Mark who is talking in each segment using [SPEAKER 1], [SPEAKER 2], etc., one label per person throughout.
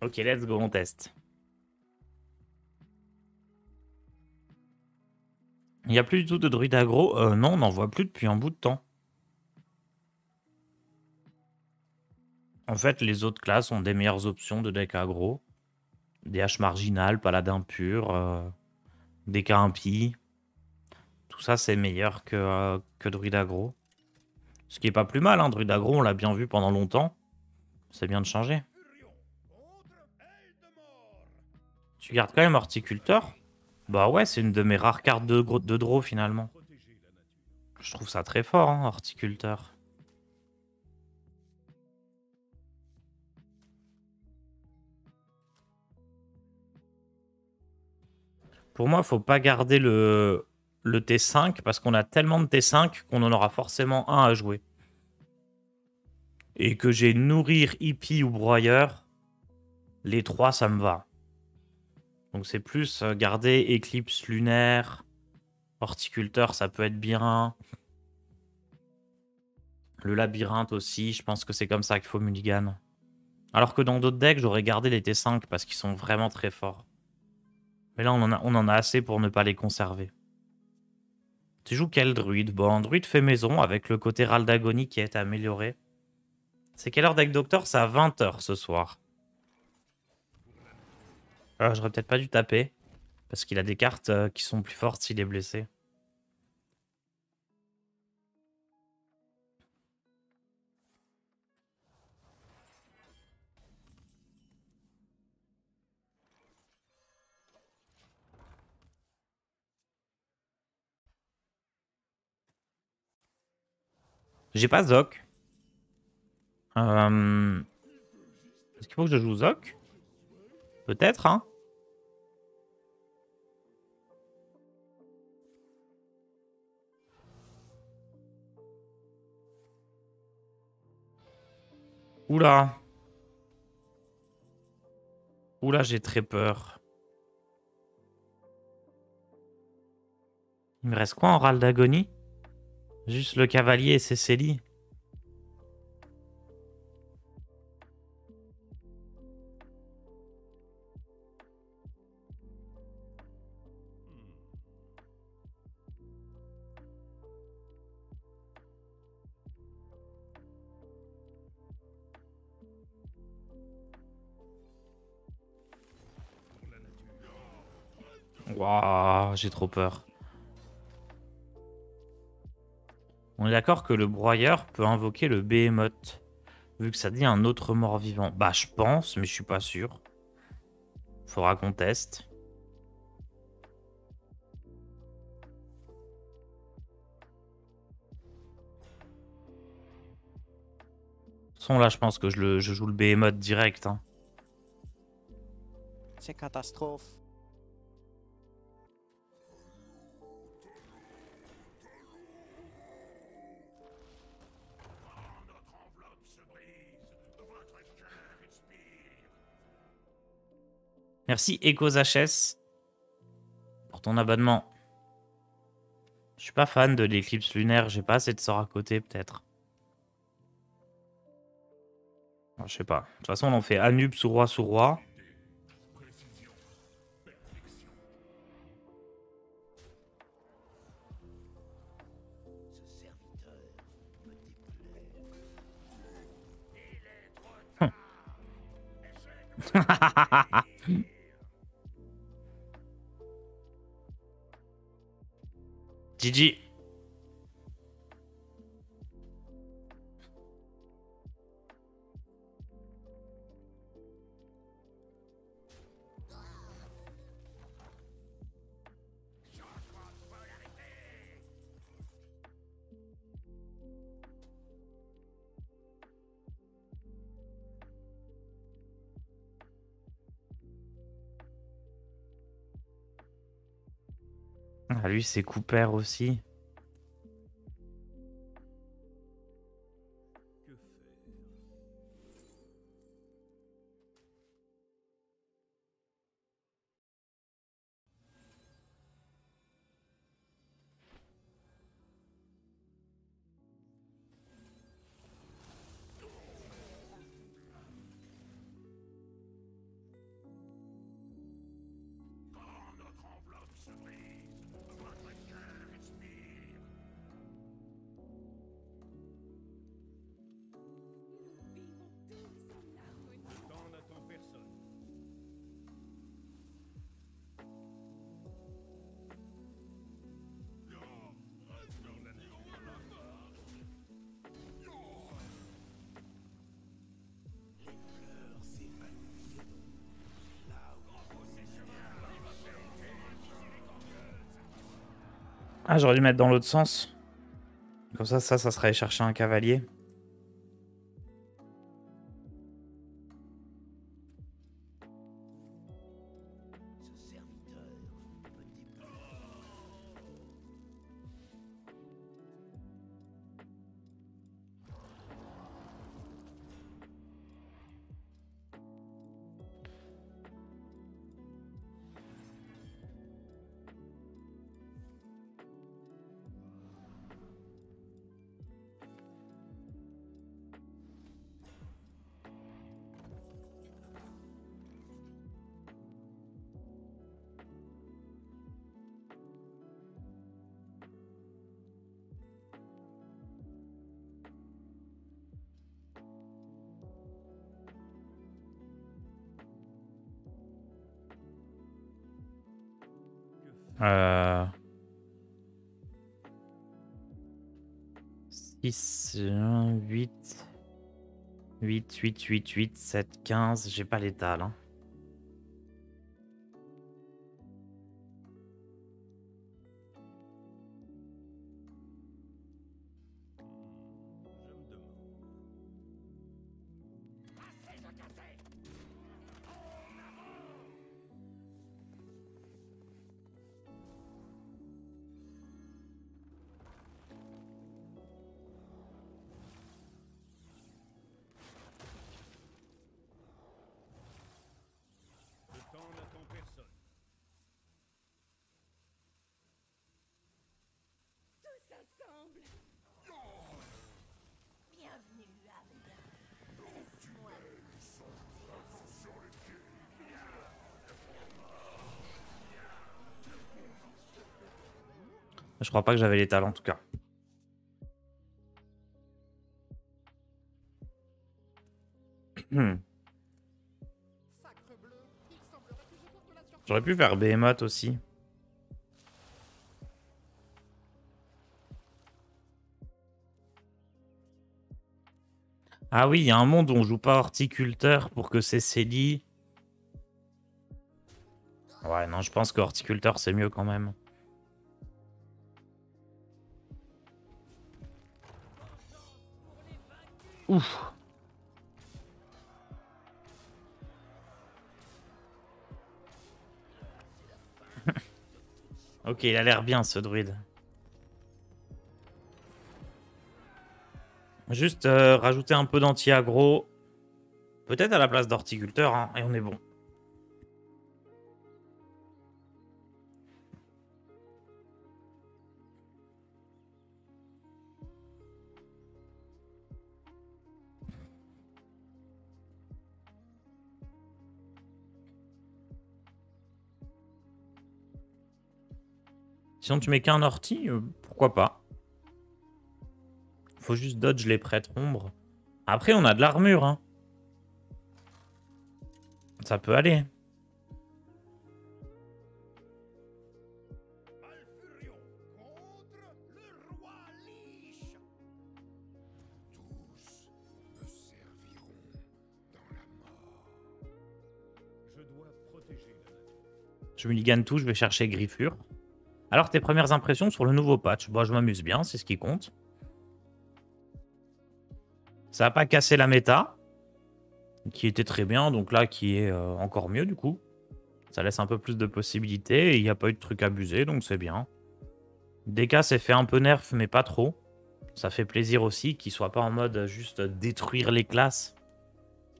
[SPEAKER 1] Ok, let's go, on teste. Il n'y a plus du tout de druide aggro. Non, on n'en voit plus depuis un bout de temps. En fait, les autres classes ont des meilleures options de deck aggro. Des haches marginales, paladin pur, des cas impies. Tout ça, c'est meilleur que druide aggro. Ce qui est pas plus mal, hein. Druide aggro, on l'a bien vu pendant longtemps. C'est bien de changer. Tu gardes quand même horticulteur? Bah ouais, c'est une de mes rares cartes de draw finalement. Je trouve ça très fort, hein, horticulteur. Pour moi, faut pas garder le T5 parce qu'on a tellement de T5 qu'on en aura forcément un à jouer. Et que j'ai nourrir, hippie ou broyeur, les trois ça me va. Donc c'est plus garder éclipse lunaire, horticulteur ça peut être bien. Le labyrinthe aussi, je pense que c'est comme ça qu'il faut mulligan. Alors que dans d'autres decks, j'aurais gardé les T5 parce qu'ils sont vraiment très forts. Mais là, on en a assez pour ne pas les conserver. Tu joues quel druide? Bon, un druide fait maison avec le côté râle d'agonie qui a été amélioré. C'est quelle heure deck docteur? C'est à 20 h ce soir. J'aurais peut-être pas dû taper. Parce qu'il a des cartes qui sont plus fortes s'il est blessé. J'ai pas Zoc. Est-ce qu'il faut que je joue Zoc? Peut-être, hein? Oula. Oula, j'ai très peur. Il me reste quoi en râle d'agonie? Juste le cavalier et Cécélie. Waouh, j'ai trop peur. On est d'accord que le broyeur peut invoquer le behemoth. Vu que ça dit un autre mort-vivant. Bah, je pense, mais je suis pas sûr. Faudra qu'on teste. De toute façon, là, je pense que je joue le behemoth direct. Hein.
[SPEAKER 2] C'est catastrophe.
[SPEAKER 1] Merci EcoSHS pour ton abonnement. Je suis pas fan de l'éclipse lunaire. J'ai pas assez de sorts à côté, peut-être. Je sais pas. De toute façon, on en fait Anub sous roi sous roi. GG. Ah, lui, c'est Cooper aussi. Ah, j'aurais dû mettre dans l'autre sens. Comme ça serait aller chercher un cavalier. Euh... 6, 8, 7, 15. J'ai pas l'étal. Hein. Je crois pas que j'avais l'étal en tout cas. J'aurais pu faire Behemoth aussi. Ah oui, il y a un monde où on joue pas horticulteur pour que c'est Célie. Ouais, non, je pense que horticulteur c'est mieux quand même. Ouf. Ok, il a l'air bien ce druide. Juste rajouter un peu d'anti-aggro. Peut-être à la place d'horticulteur, hein, et on est bon. Sinon tu mets qu'un orti, pourquoi pas. Faut juste dodge les prêtres ombres. Après on a de l'armure, hein. Ça peut aller. Je mulligan tout, je vais chercher Griffure. Alors, tes premières impressions sur le nouveau patch? Bon, je m'amuse bien, c'est ce qui compte. Ça n'a pas cassé la méta, qui était très bien, donc là, qui est encore mieux du coup. Ça laisse un peu plus de possibilités, et il n'y a pas eu de truc abusé, donc c'est bien. DK s'est fait un peu nerf, mais pas trop. Ça fait plaisir aussi qu'il soit pas en mode juste détruire les classes,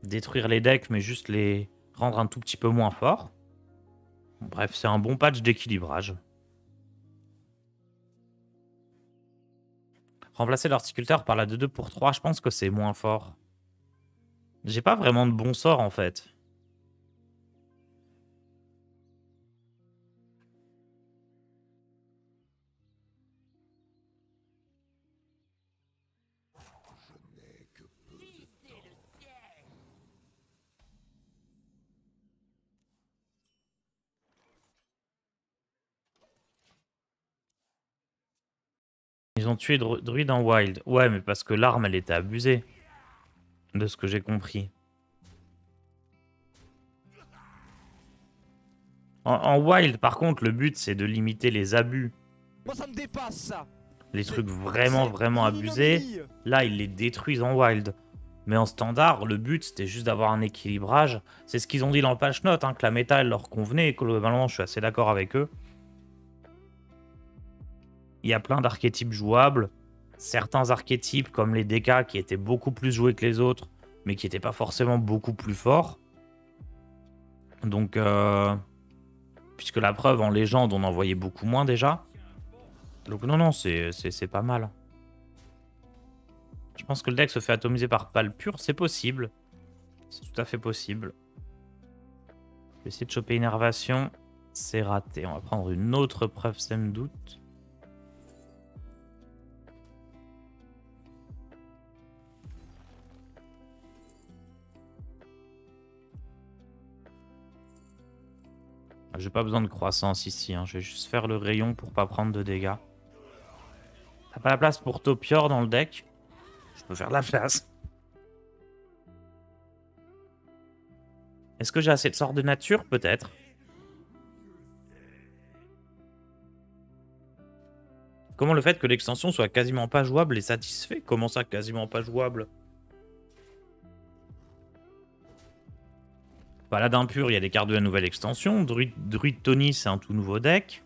[SPEAKER 1] détruire les decks, mais juste les rendre un tout petit peu moins forts. Bref, c'est un bon patch d'équilibrage. Remplacer l'horticulteur par la 2-2 pour 3, je pense que c'est moins fort. J'ai pas vraiment de bon sort en fait. Ils ont tué Druid en wild. Ouais, mais parce que l'arme, elle était abusée. De ce que j'ai compris. En wild, par contre, le but, c'est de limiter les abus.
[SPEAKER 2] Moi, ça me dépasse, ça.
[SPEAKER 1] Les trucs vraiment
[SPEAKER 2] une
[SPEAKER 1] abusés.
[SPEAKER 2] ignominie.
[SPEAKER 1] Là, ils les détruisent en wild. Mais en standard, le but, c'était juste d'avoir un équilibrage. C'est ce qu'ils ont dit dans le patch note, hein, que la méta, elle leur convenait. Et globalement, je suis assez d'accord avec eux. Il y a plein d'archétypes jouables. Certains archétypes, comme les DK, qui étaient beaucoup plus joués que les autres, mais qui n'étaient pas forcément beaucoup plus forts. Donc, puisque la preuve, en légende, on en voyait beaucoup moins déjà. Donc non, c'est pas mal. Je pense que le deck se fait atomiser par Pal pur, c'est possible. C'est tout à fait possible. Je vais essayer de choper Énervation. C'est raté. On va prendre une autre preuve sème doute. J'ai pas besoin de croissance ici. Hein. Je vais juste faire le rayon pour pas prendre de dégâts. T'as pas la place pour Topior dans le deck? Je peux faire de la place. Est-ce que j'ai assez de sorts de nature? Peut-être. Comment le fait que l'extension soit quasiment pas jouable est satisfait? Comment ça, quasiment pas jouable? Paladin pur, il y a des cartes de la nouvelle extension. Druide Tony, c'est un tout nouveau deck.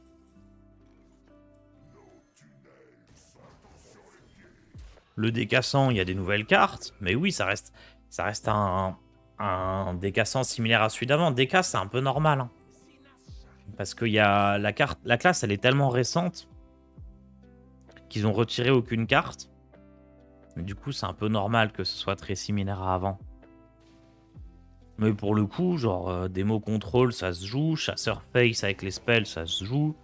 [SPEAKER 1] Le décassant, il y a des nouvelles cartes. Mais oui, ça reste un décassant similaire à celui d'avant. Déca, c'est un peu normal. Hein. Parce que y a la classe, elle est tellement récente qu'ils ont retiré aucune carte. Mais du coup, c'est un peu normal que ce soit très similaire à avant. Mais pour le coup, genre, démo contrôle, ça se joue. Chasseur face avec les spells, ça se joue.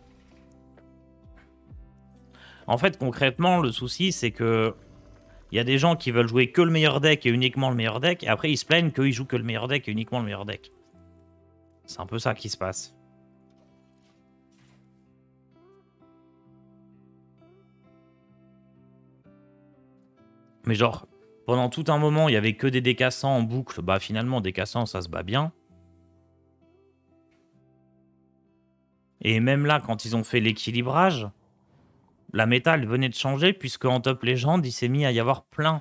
[SPEAKER 1] En fait, concrètement, le souci, c'est que il y a des gens qui veulent jouer que le meilleur deck et uniquement le meilleur deck, et après ils se plaignent qu'ils jouent que le meilleur deck et uniquement le meilleur deck. C'est un peu ça qui se passe. Mais genre, pendant tout un moment, il y avait que des décassants en boucle. Bah finalement, décassants, ça se bat bien. Et même là, quand ils ont fait l'équilibrage, la méta, elle venait de changer, puisque en top légende, il s'est mis à y avoir plein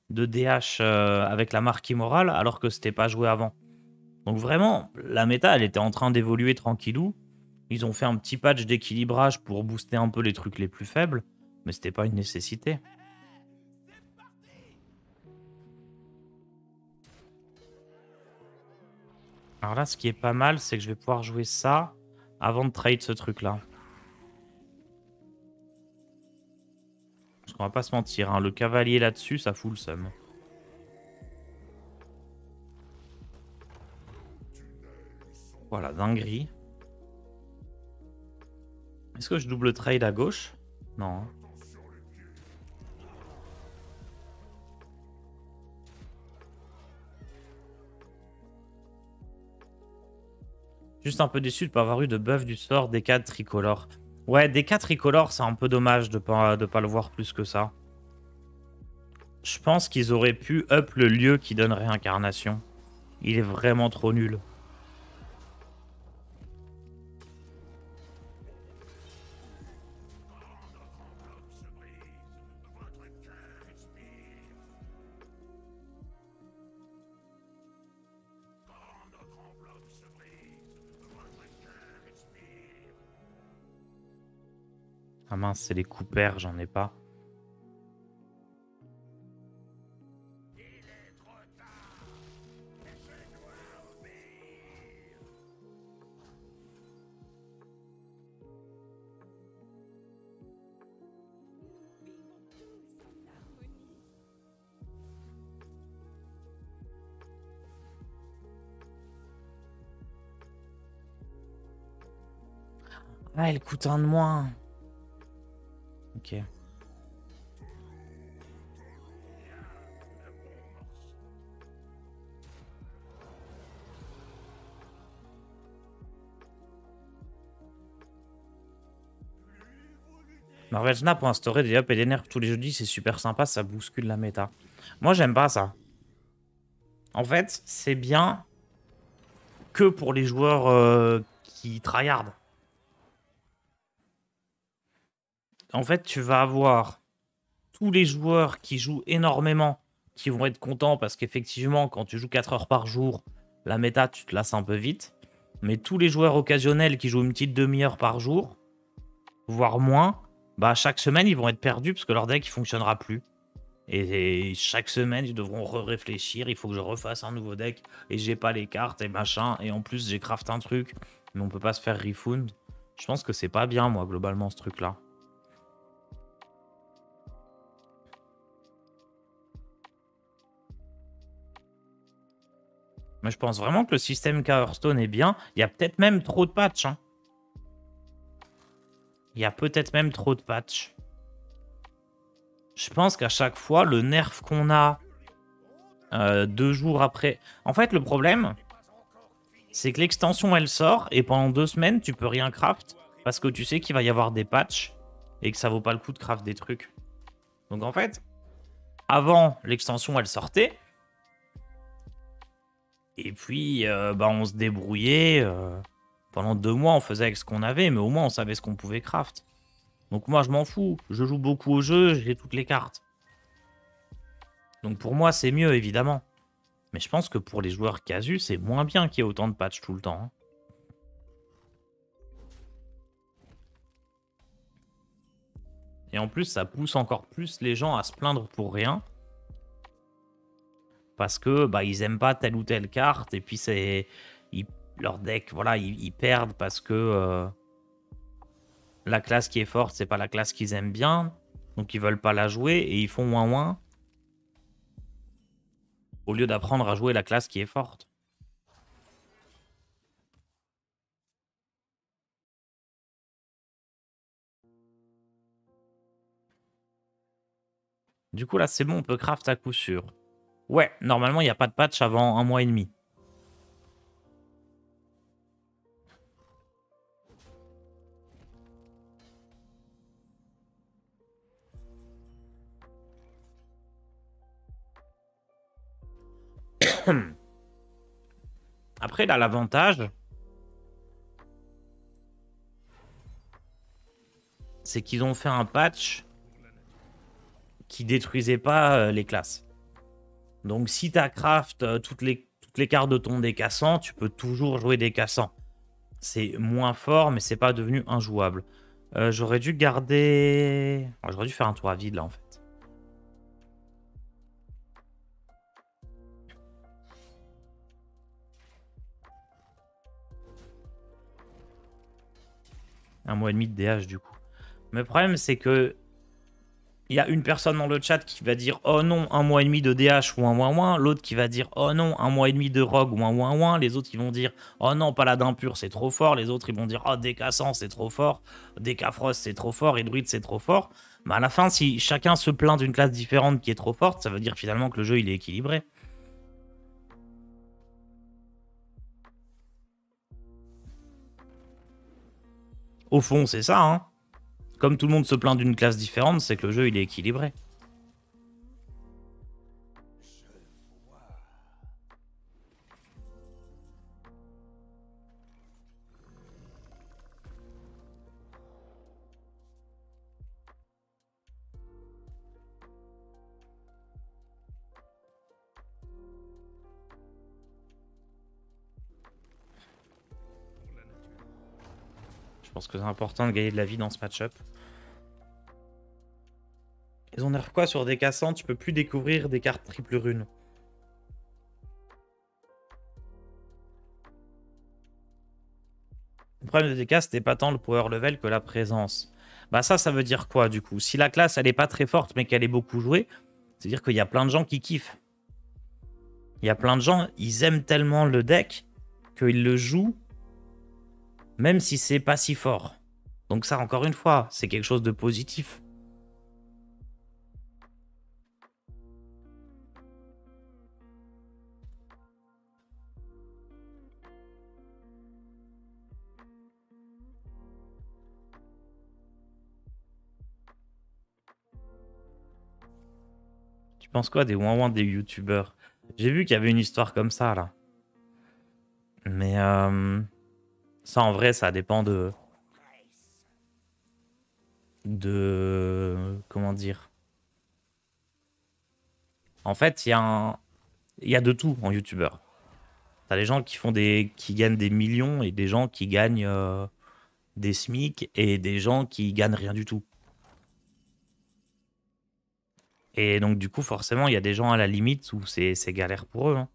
[SPEAKER 1] de DH avec la marque immorale, alors que c'était pas joué avant. Donc vraiment, la méta, elle était en train d'évoluer tranquillou. Ils ont fait un petit patch d'équilibrage pour booster un peu les trucs les plus faibles, mais c'était pas une nécessité. Alors là, ce qui est pas mal, c'est que je vais pouvoir jouer ça avant de trade ce truc-là. Parce qu'on va pas se mentir, hein, le cavalier là-dessus, ça fout le seum. Voilà, dinguerie. Est-ce que je double trade à gauche? Non. Hein. Juste un peu déçu de ne pas avoir eu de buff du sort D4 tricolore. Ouais, D4 tricolore, c'est un peu dommage de pas le voir plus que ça. Je pense qu'ils auraient pu up le lieu qui donne réincarnation. Il est vraiment trop nul. Ah mince, c'est les coupères, j'en ai pas. Ah, elle coûte un de moins. Ok. Marvel Snap pour instaurer des up et des nerfs tous les jeudis, c'est super sympa, ça bouscule la méta. Moi, j'aime pas ça. En fait, c'est bien que pour les joueurs qui tryhardent. En fait, tu vas avoir tous les joueurs qui jouent énormément, qui vont être contents parce qu'effectivement, quand tu joues 4 heures par jour, la méta, tu te lasses un peu vite. Mais tous les joueurs occasionnels qui jouent une petite demi-heure par jour, voire moins, bah chaque semaine, ils vont être perdus parce que leur deck, il fonctionnera plus. Et chaque semaine, ils devront réfléchir. Il faut que je refasse un nouveau deck. Et j'ai pas les cartes et machin. Et en plus, j'ai craft un truc. Mais on peut pas se faire refund. Je pense que c'est pas bien, moi, globalement, ce truc-là. Mais je pense vraiment que le système Hearthstone est bien. Il y a peut-être même trop de patchs. Hein. Il y a peut-être même trop de patchs. Je pense qu'à chaque fois, le nerf qu'on a 2 jours après... En fait, le problème, c'est que l'extension, elle sort, et pendant 2 semaines, tu peux rien craft, parce que tu sais qu'il va y avoir des patchs, et que ça vaut pas le coup de craft des trucs. Donc en fait, avant, l'extension, elle sortait, et puis bah, on se débrouillait. Pendant 2 mois, on faisait avec ce qu'on avait, mais au moins, on savait ce qu'on pouvait craft. Donc moi, je m'en fous. Je joue beaucoup au jeu, j'ai toutes les cartes. Donc pour moi, c'est mieux, évidemment. Mais je pense que pour les joueurs casus, c'est moins bien qu'il y ait autant de patchs tout le temps. Hein. Et en plus, ça pousse encore plus les gens à se plaindre pour rien. Parce que bah, ils aiment pas telle ou telle carte. Et puis c'est leur deck, voilà, ils perdent parce que la classe qui est forte, c'est pas la classe qu'ils aiment bien. Donc ils veulent pas la jouer et ils font moins. Au lieu d'apprendre à jouer la classe qui est forte. Du coup, là, c'est bon, on peut craft à coup sûr. Ouais, normalement, il n'y a pas de patch avant 1 mois et demi. Après, là, l'avantage, c'est qu'ils ont fait un patch qui détruisait pas les classes. Donc, si tu as craft toutes les cartes de ton décassant, tu peux toujours jouer décassant. C'est moins fort, mais c'est pas devenu injouable. J'aurais dû garder... J'aurais dû faire un tour à vide, là, en fait. Un mois et demi de DH, du coup. Mais le problème, c'est que il y a une personne dans le chat qui va dire oh non, 1 mois et demi de DH ou un. L'autre qui va dire oh non, 1 mois et demi de Rogue ou un. Les autres qui vont dire oh non, Paladin pur c'est trop fort. Les autres ils vont dire oh Décassant c'est trop fort. Décafrost c'est trop fort. Et Druide c'est trop fort. Mais à la fin, si chacun se plaint d'une classe différente qui est trop forte, ça veut dire finalement que le jeu il est équilibré. Au fond, c'est ça, hein. Comme tout le monde se plaint d'une classe différente, c'est que le jeu il est équilibré. Je pense que c'est important de gagner de la vie dans ce match-up. Ils ont nerf quoi sur des cassants? Tu peux plus découvrir des cartes triple rune. Le problème des DK, c'était pas tant le power level que la présence. Bah ça veut dire quoi du coup? Si la classe, elle est pas très forte, mais qu'elle est beaucoup jouée, c'est-à-dire qu'il y a plein de gens qui kiffent. Il y a plein de gens, ils aiment tellement le deck qu'ils le jouent, même si c'est pas si fort. Donc ça, encore une fois, c'est quelque chose de positif. Tu penses quoi des ouin des youtubeurs? J'ai vu qu'il y avait une histoire comme ça, là. Mais ça, en vrai, ça dépend de de... Comment dire? En fait, il y a de tout en youtubeur. T'as les gens qui gagnent des millions et des gens qui gagnent des SMIC et des gens qui gagnent rien du tout. Et donc, du coup, forcément, il y a des gens à la limite où c'est galère pour eux, hein.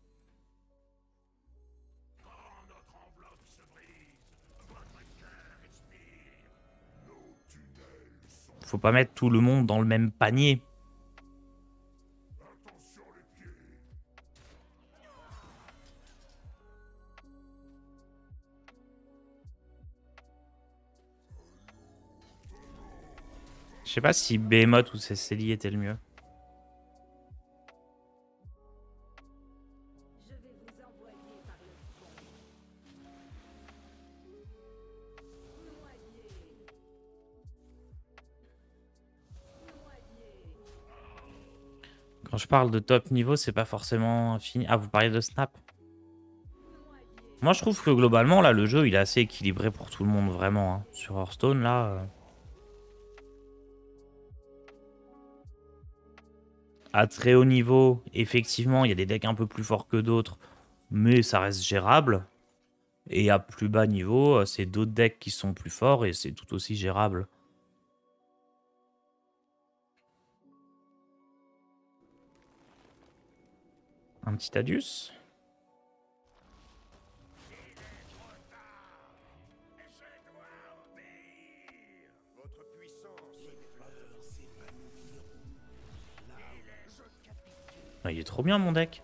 [SPEAKER 1] Faut pas mettre tout le monde dans le même panier. Je sais pas si Behemoth ou Cécily était le mieux. Quand je parle de top niveau, c'est pas forcément fini. Ah, vous parlez de Snap? Moi, je trouve que globalement, là, le jeu, il est assez équilibré pour tout le monde, vraiment, hein. Sur Hearthstone, là... À très haut niveau, effectivement, il y a des decks un peu plus forts que d'autres, mais ça reste gérable. Et à plus bas niveau, c'est d'autres decks qui sont plus forts et c'est tout aussi gérable. Un petit Adius. Ah, il est trop bien mon deck.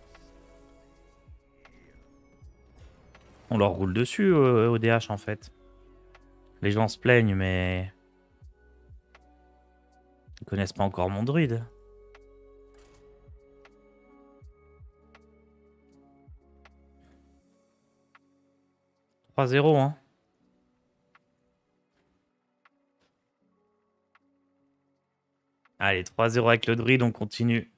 [SPEAKER 1] On leur roule dessus au DH en fait. Les gens se plaignent mais... Ils connaissent pas encore mon druide. 3-0 hein. Allez, 3-0 avec le druide, on continue.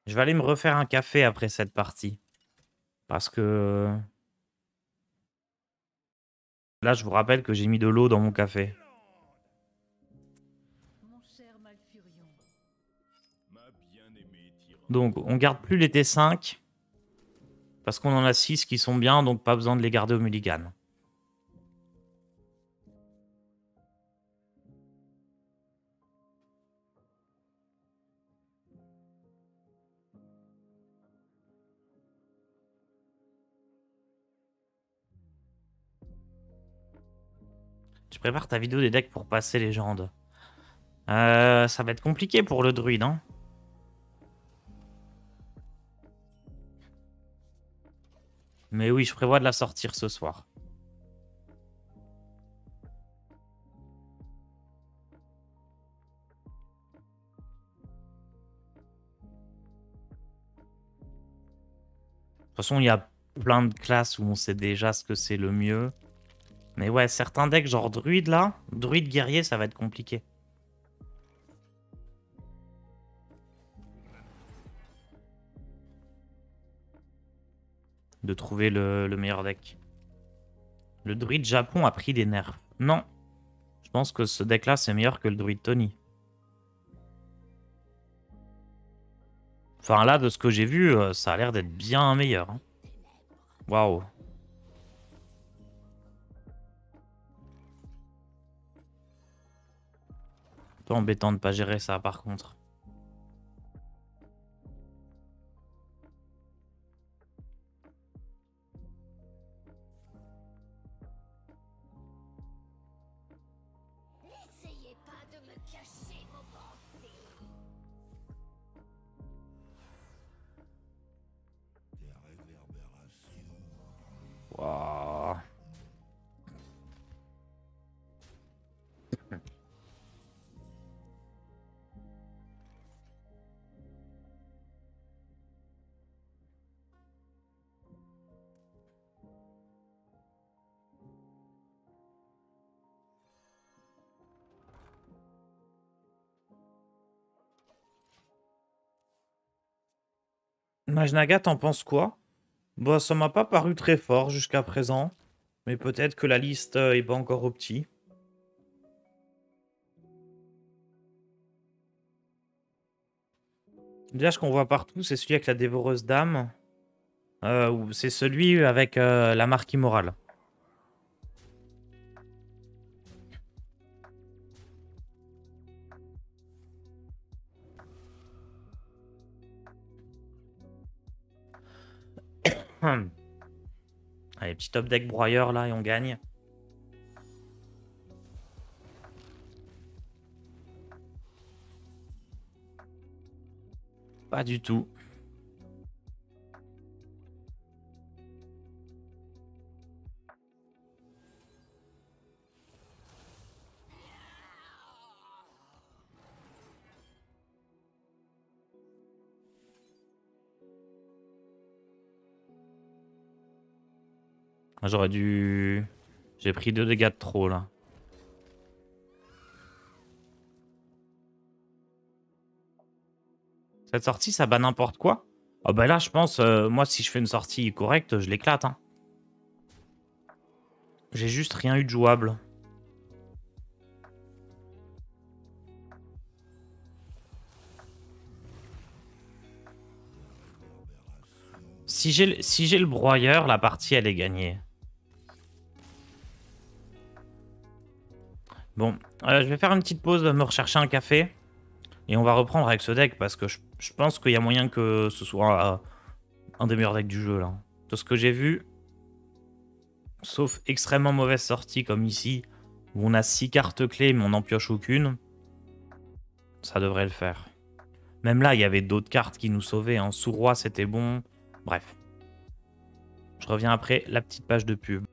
[SPEAKER 1] Je vais aller me refaire un café après cette partie. Parce que... Là, je vous rappelle que j'ai mis de l'eau dans mon café. Donc, on garde plus les T5. Parce qu'on en a 6 qui sont bien, donc pas besoin de les garder au mulligan. Tu prépares ta vidéo des decks pour passer légende. Ça va être compliqué pour le druide, hein. Mais oui, je prévois de la sortir ce soir. De toute façon, il y a plein de classes où on sait déjà ce que c'est le mieux. Mais ouais, certains decks, genre druide là, druide guerrier, ça va être compliqué. De trouver le meilleur deck. Le druide Japon a pris des nerfs. Non. Je pense que ce deck là, c'est meilleur que le druide Tony. Enfin là, de ce que j'ai vu, ça a l'air d'être bien meilleur, hein. Waouh. Un peu embêtant de pas gérer ça par contre. Waouh. Majnaga, t'en penses quoi? Bah, ça m'a pas paru très fort jusqu'à présent. Mais peut-être que la liste est pas encore opti. Déjà, ce qu'on voit partout, c'est celui avec la dévoreuse d'âme. Ou c'est celui avec la marque immorale. Allez, petit top deck broyeur là et on gagne. Pas du tout. J'aurais dû... J'ai pris 2 dégâts de trop là. Cette sortie, ça bat n'importe quoi. Ah bah là, je pense, moi, si je fais une sortie correcte, je l'éclate. Hein. J'ai juste rien eu de jouable. Si j'ai le broyeur, la partie, elle est gagnée. Bon, je vais faire une petite pause, me rechercher un café. Et on va reprendre avec ce deck, parce que je pense qu'il y a moyen que ce soit un des meilleurs decks du jeu, là. Tout ce que j'ai vu, sauf extrêmement mauvaise sortie, comme ici, où on a 6 cartes clés, mais on n'en pioche aucune, ça devrait le faire. Même là, il y avait d'autres cartes qui nous sauvaient. Hein. Sous-roi, c'était bon. Bref. Je reviens après la petite page de pub.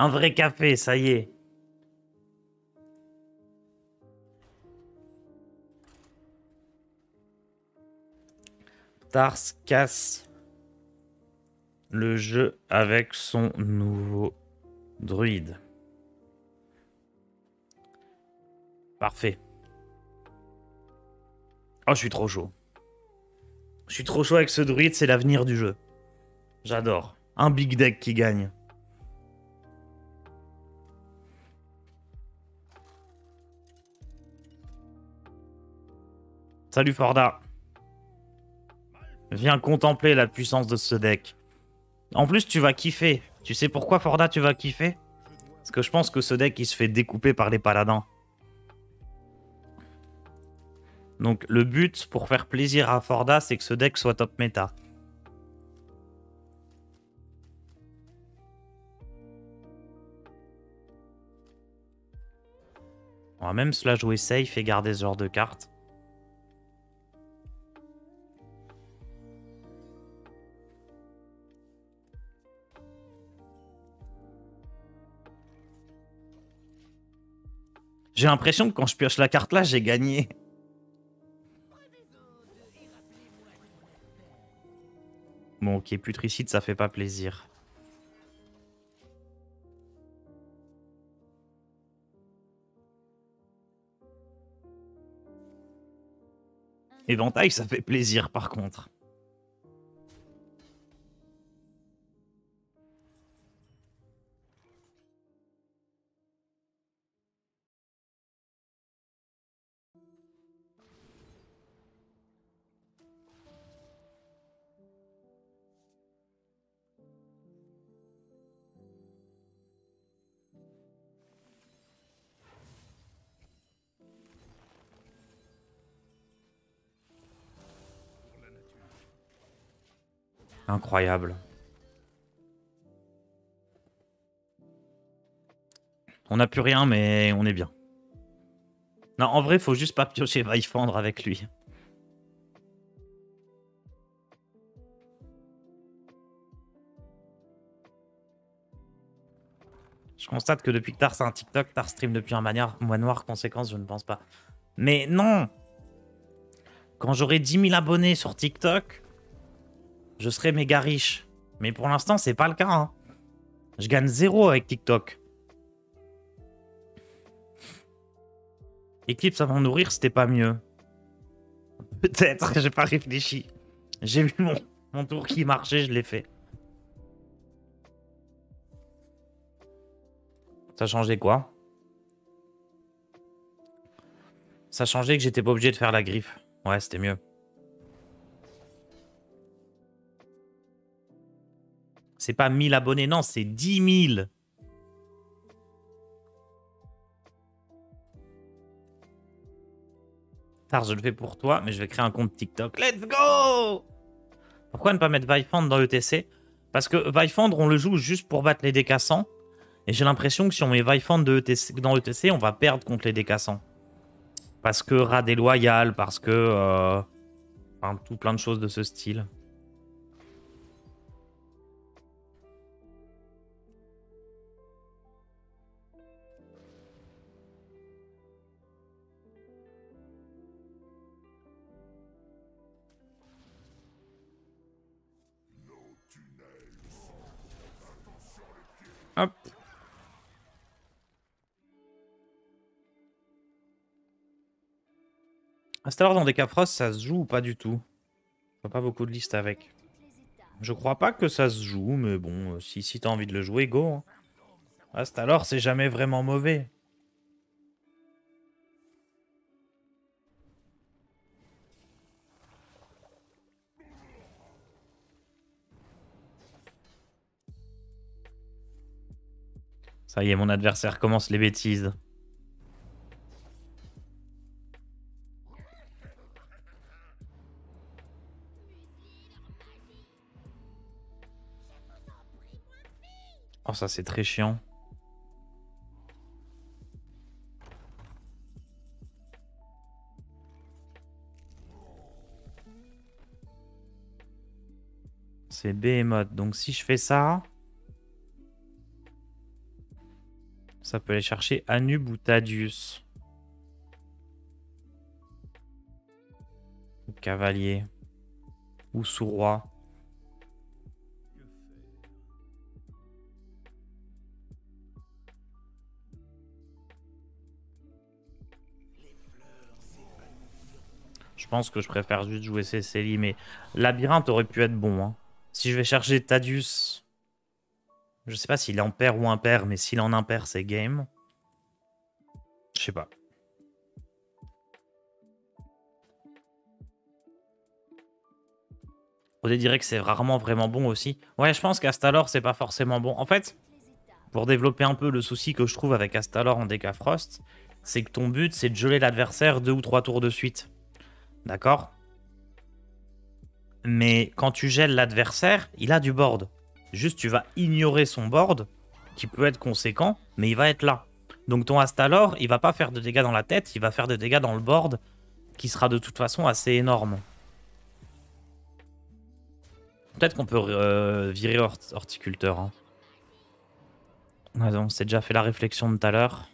[SPEAKER 1] Un vrai café, ça y est. Tars casse le jeu avec son nouveau druide. Parfait. Oh, je suis trop chaud. Je suis trop chaud avec ce druide, c'est l'avenir du jeu. J'adore. Un big deck qui gagne. Salut Forda. Viens contempler la puissance de ce deck. En plus, tu vas kiffer. Tu sais pourquoi, Forda, tu vas kiffer? Parce que je pense que ce deck, il se fait découper par les paladins. Donc, le but, pour faire plaisir à Forda, c'est que ce deck soit top méta. On va même se la jouer safe et garder ce genre de carte. J'ai l'impression que quand je pioche la carte là, j'ai gagné. Bon, ok, putricide, ça fait pas plaisir. Éventail, ça fait plaisir par contre. Incroyable. On n'a plus rien, mais on est bien. Non, en vrai, faut juste pas piocher Vaifandre avec lui. Je constate que depuis que Tars a un TikTok, Tars stream depuis un mois noir. Conséquence, je ne pense pas. Mais non! Quand j'aurai 10 000 abonnés sur TikTok, je serai méga riche. Mais pour l'instant, c'est pas le cas. Hein. Je gagne 0 avec TikTok. Eclipse avant de nourrir, c'était pas mieux. Peut-être, j'ai pas réfléchi. J'ai vu mon tour qui marchait, je l'ai fait. Ça changeait quoi? Ça changeait que j'étais pas obligé de faire la griffe. Ouais, c'était mieux. C'est pas 1000 abonnés, non, c'est 10 000. Tard, je le fais pour toi, mais je vais créer un compte TikTok. Let's go! Pourquoi ne pas mettre Vaifandre dans l'ETC? Parce que Vaifandre, on le joue juste pour battre les décassants. Et j'ai l'impression que si on met Vaifandre dans l'ETC, on va perdre contre les décassants. Parce que rat déloyal, parce que... enfin, tout plein de choses de ce style. Hop. À cette heure, dans des Frost, ça se joue ou pas du tout? Pas beaucoup de listes avec. Je crois pas que ça se joue, mais bon, si t'as envie de le jouer, go. Hein. À cette heure, c'est jamais vraiment mauvais. Ça y est, mon adversaire commence les bêtises. Oh, ça, c'est très chiant. C'est Behemoth. Donc, si je fais ça... Ça peut aller chercher Anub ou Tadius. Ou Cavalier. Ou Sous-Roi. Je pense que je préfère juste jouer Cécily, mais Labyrinthe aurait pu être bon. Hein. Si je vais chercher Tadius... Je sais pas s'il est en paire ou impair, mais s'il est en impair, c'est game. Je sais pas. On dirait que c'est rarement vraiment bon aussi. Ouais, je pense qu'Astalor, c'est pas forcément bon. En fait, pour développer un peu le souci que je trouve avec Astalor en DK Frost, c'est que ton but, c'est de geler l'adversaire 2 ou 3 tours de suite. D'accord? Mais quand tu gèles l'adversaire, il a du board. Juste, tu vas ignorer son board, qui peut être conséquent, mais il va être là. Donc ton Astalor, il va pas faire de dégâts dans la tête, il va faire des dégâts dans le board, qui sera de toute façon assez énorme. Peut-être qu'on peut virer horticulteur. Hein. Ouais, on s'est déjà fait la réflexion de tout à l'heure.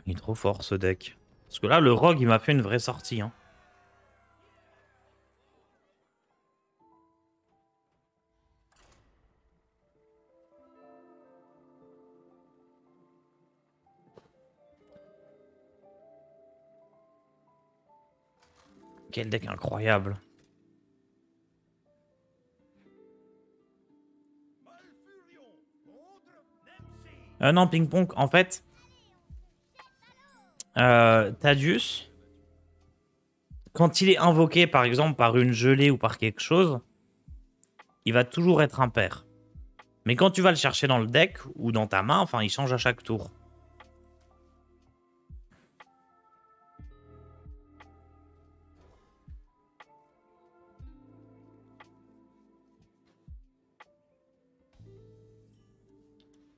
[SPEAKER 1] Il est trop fort ce deck. Parce que là, le rogue, il m'a fait une vraie sortie. Hein. Quel deck incroyable. Non, ping-pong, en fait, Thaddeus, quand il est invoqué, par exemple, par une gelée ou par quelque chose, il va toujours être impair. Mais quand tu vas le chercher dans le deck ou dans ta main, enfin, il change à chaque tour.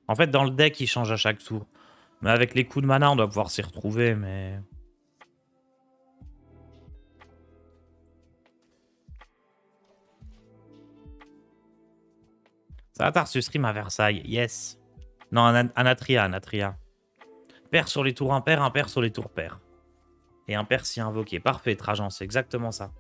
[SPEAKER 1] En fait, dans le deck, il change à chaque tour. Mais avec les coups de mana, on doit pouvoir s'y retrouver, mais... Ça va, Tarsus Stream à Versailles. Yes. Non, Anatria, Anatria. Pair sur les tours impair sur les tours pair. Et impair si invoqué. Parfait, Trajan, c'est exactement ça.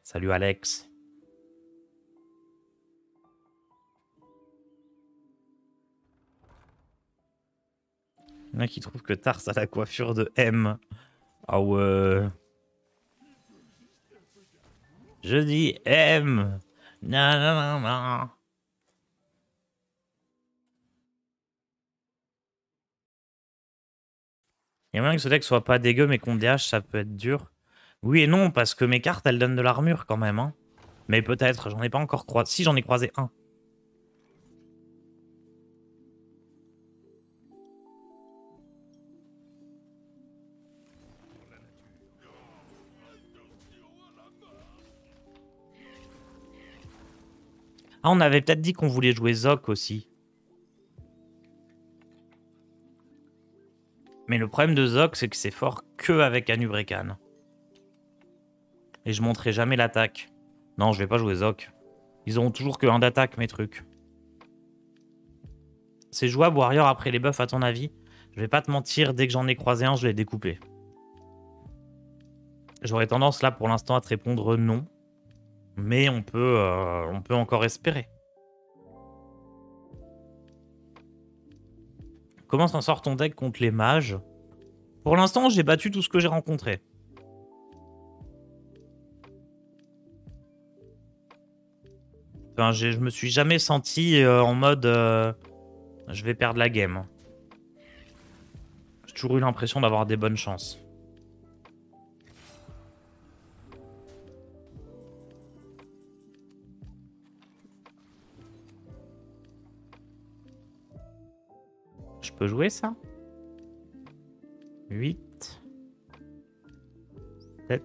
[SPEAKER 1] Salut Alex. Il y en a qui trouvent que Tars a la coiffure de M. Ah ouais. Je dis M. Non, non, non, non. Il y a moyen que ce deck soit pas dégueu, mais qu'on DH, ça peut être dur. Oui et non, parce que mes cartes, elles donnent de l'armure quand même. Hein. Mais peut-être, j'en ai pas encore croisé. Si, j'en ai croisé un. Ah, on avait peut-être dit qu'on voulait jouer Zok aussi. Mais le problème de Zok, c'est que c'est fort que avec Anubrekan. Et je montrerai jamais l'attaque. Non, je vais pas jouer Zok. Ils auront toujours que 1 d'attaque, mes trucs. C'est jouable Warrior après les buffs, à ton avis? Je vais pas te mentir, dès que j'en ai croisé un, je l'ai découpé. J'aurais tendance là pour l'instant à te répondre non. Mais on peut encore espérer. Comment s'en sort ton deck contre les mages? Pour l'instant, j'ai battu tout ce que j'ai rencontré. Enfin, je me suis jamais senti en mode je vais perdre la game. J'ai toujours eu l'impression d'avoir des bonnes chances. Je peux jouer ça? 8. 7.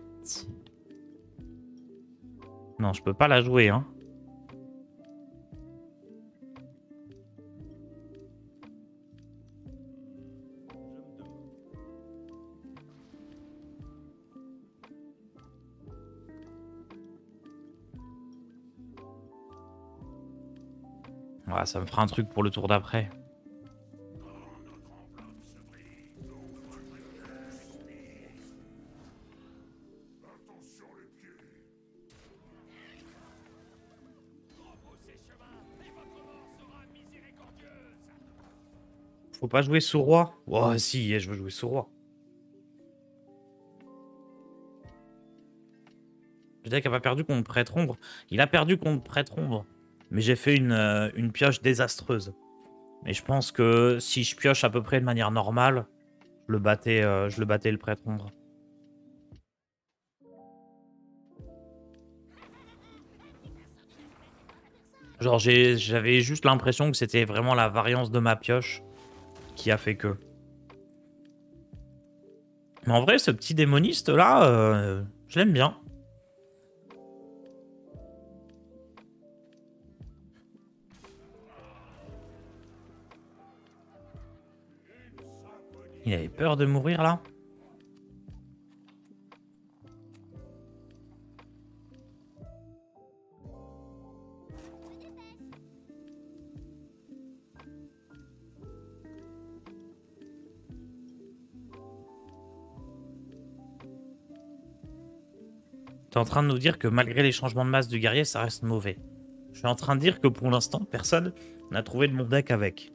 [SPEAKER 1] Non, je peux pas la jouer, hein. Ouais, ça me fera un truc pour le tour d'après. Faut pas jouer sous roi. Oh si, je veux jouer sous roi. Le deck a pas perdu contre prêtre ombre. Il a perdu contre prêtre ombre. Mais j'ai fait une pioche désastreuse. Mais je pense que si je pioche à peu près de manière normale, je le battais le prêtre ombre. Genre j'avais juste l'impression que c'était vraiment la variance de ma pioche qui a fait que. Mais en vrai, ce petit démoniste là, je l'aime bien. Il avait peur de mourir là. T'es en train de nous dire que malgré les changements de masse du guerrier, ça reste mauvais. Je suis en train de dire que pour l'instant, personne n'a trouvé de mon deck avec.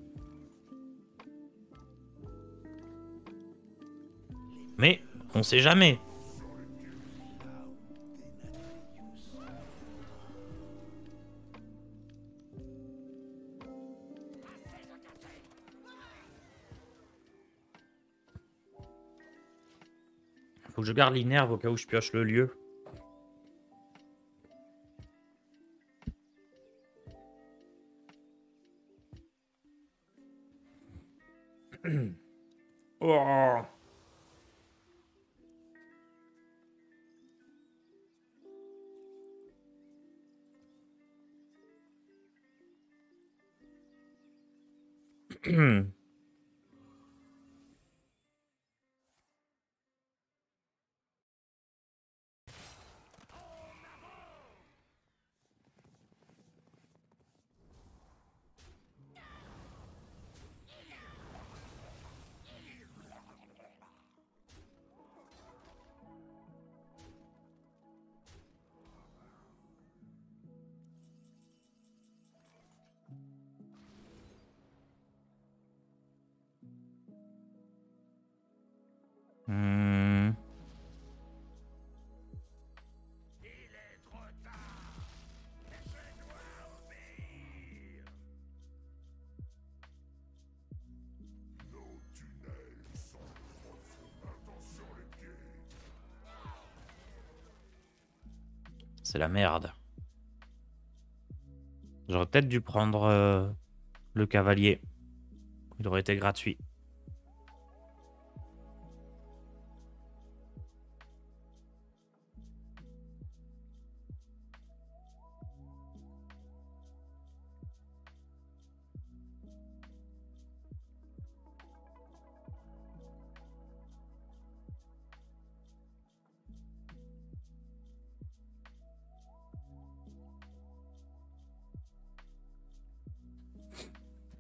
[SPEAKER 1] Mais on sait jamais. Faut que je garde l'inerve au cas où je pioche le lieu. Oh. Hmm. C'est la merde. J'aurais peut-être dû prendre le cavalier. Il aurait été gratuit.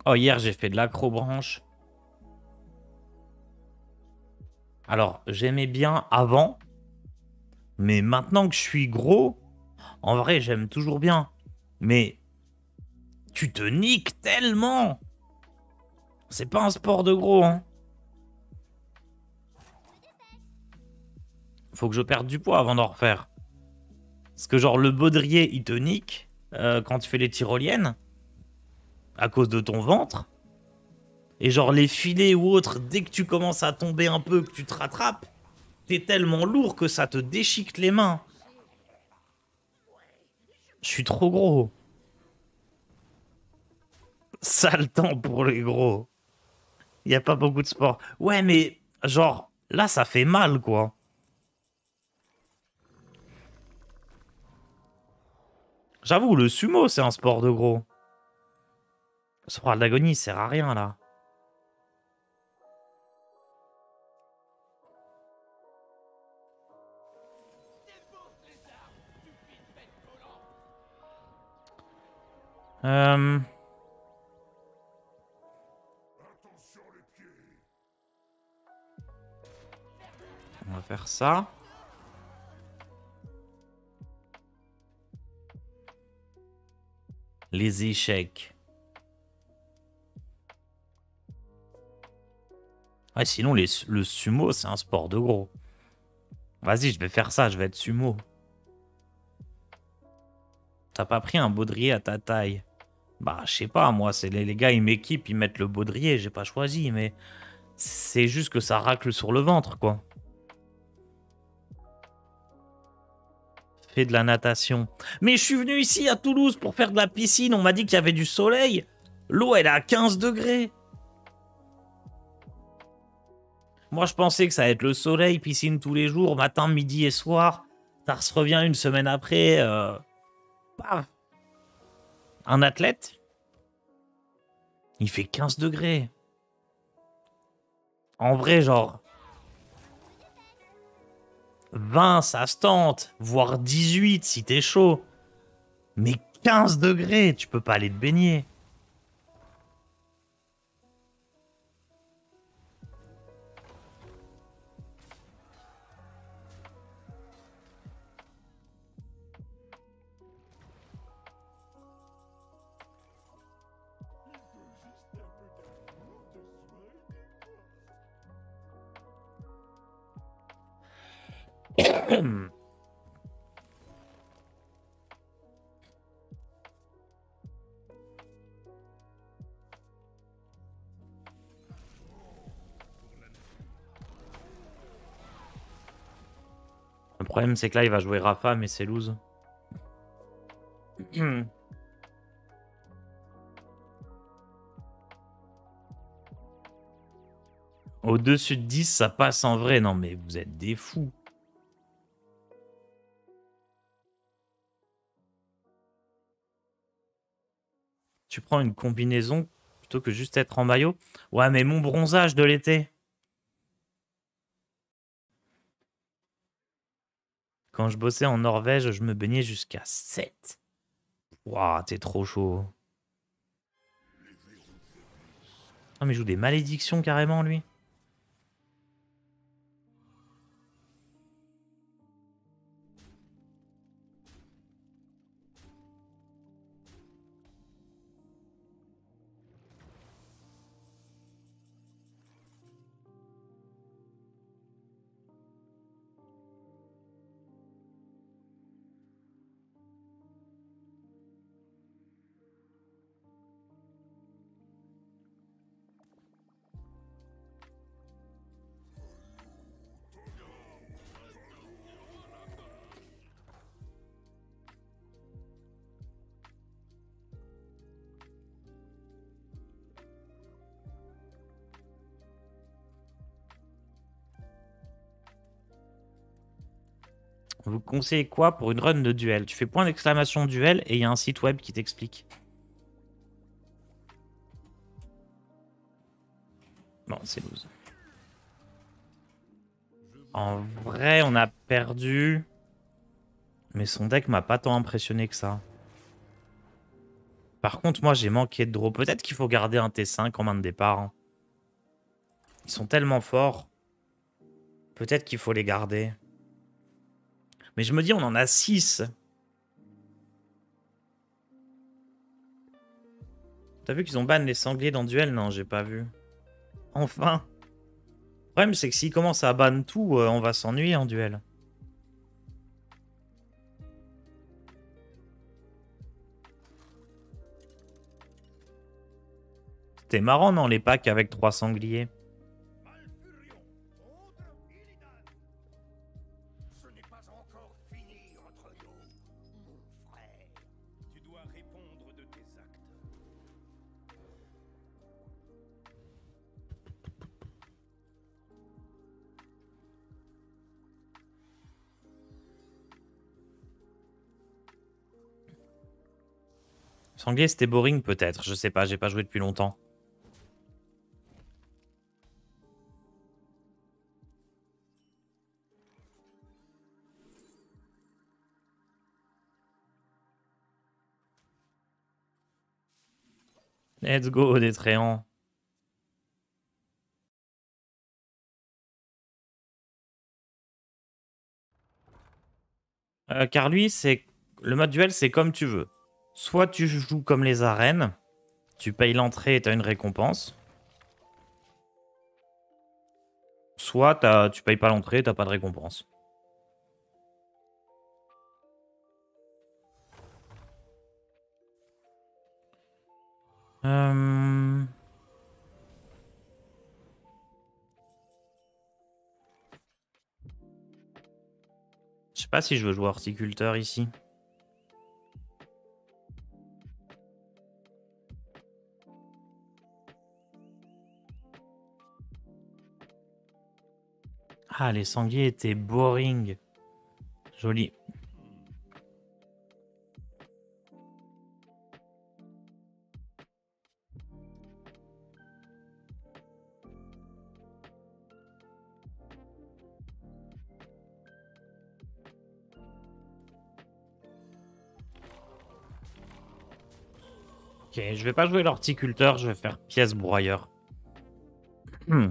[SPEAKER 1] Oh, hier, j'ai fait de l'acrobranche. Alors, j'aimais bien avant. Mais maintenant que je suis gros, en vrai, j'aime toujours bien. Mais tu te niques tellement. C'est pas un sport de gros, hein. Faut que je perde du poids avant d'en refaire. Parce que genre, le baudrier, il te nique quand tu fais les tyroliennes. À cause de ton ventre. Et genre, les filets ou autres, dès que tu commences à tomber un peu, que tu te rattrapes, t'es tellement lourd que ça te déchique les mains. Je suis trop gros. Sale temps pour les gros. Il y a pas beaucoup de sport. Ouais, mais genre, là, ça fait mal, quoi. J'avoue, le sumo, c'est un sport de gros. Ce sport d'agonie, il sert à rien, là. Euh... On va faire ça. Les échecs. Ouais, sinon, le sumo, c'est un sport de gros. Vas-y, je vais faire ça, je vais être sumo. T'as pas pris un baudrier à ta taille? Bah, je sais pas, moi, c'est les gars, ils m'équipent, ils mettent le baudrier, j'ai pas choisi, mais c'est juste que ça racle sur le ventre, quoi. Fais de la natation. Mais je suis venu ici à Toulouse pour faire de la piscine, on m'a dit qu'il y avait du soleil. L'eau, elle est à 15 degrés. Moi, je pensais que ça allait être le soleil, piscine tous les jours, matin, midi et soir. Ça se revient une semaine après. Paf. Un athlète, il fait 15 degrés. En vrai, genre, 20, ça se tente. Voire 18 si t'es chaud. Mais 15 degrés, tu peux pas aller te baigner. Le problème, c'est que là, il va jouer Rafa, mais c'est lose. Au-dessus de 10, ça passe en vrai. Non, mais vous êtes des fous. Tu prends une combinaison plutôt que juste être en maillot. Ouais, mais mon bronzage de l'été. Quand je bossais en Norvège, je me baignais jusqu'à 7. Waouh, t'es trop chaud. Ah, mais il joue des malédictions carrément, lui. Vous conseillez quoi pour une run de duel? Tu fais point d'exclamation duel et il y a un site web qui t'explique. Non, c'est loose. En vrai, on a perdu. Mais son deck m'a pas tant impressionné que ça. Par contre, moi, j'ai manqué de draw. Peut-être qu'il faut garder un T5 en main de départ. Hein. Ils sont tellement forts. Peut-être qu'il faut les garder. Mais je me dis, on en a 6. T'as vu qu'ils ont ban les sangliers dans duel? Non, j'ai pas vu. Enfin. Le problème, c'est que s'ils commencent à ban tout, on va s'ennuyer en duel. C'était marrant, non, les packs avec 3 sangliers. Sanglier, c'était boring peut-être. Je sais pas, j'ai pas joué depuis longtemps. Let's go, Détréant. Car lui, c'est le mode duel, c'est comme tu veux. Soit tu joues comme les arènes, tu payes l'entrée et tu as une récompense. Soit tu payes pas l'entrée, t'as pas de récompense. Euh... Je sais pas si je veux jouer horticulteur ici. Ah, les sangliers étaient boring. Joli. Ok, je vais pas jouer l'horticulteur, je vais faire pièce broyeur. Hmm.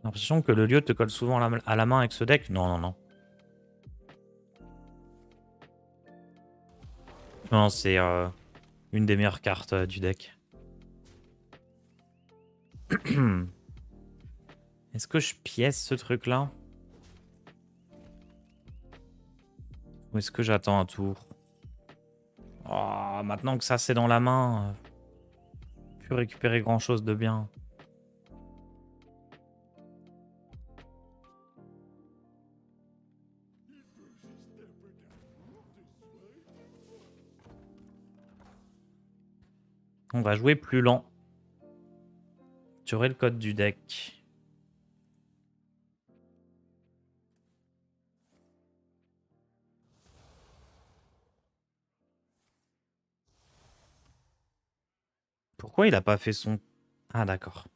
[SPEAKER 1] J'ai l'impression que le lieu te colle souvent à la main avec ce deck. Non, non, non. Non, c'est une des meilleures cartes du deck. Est-ce que je pièce ce truc-là? Ou est-ce que j'attends un tour? Oh, maintenant que ça c'est dans la main, plus récupérer grand-chose de bien. On va jouer plus lent. Tu aurais le code du deck. Pourquoi il a pas fait son... Ah d'accord.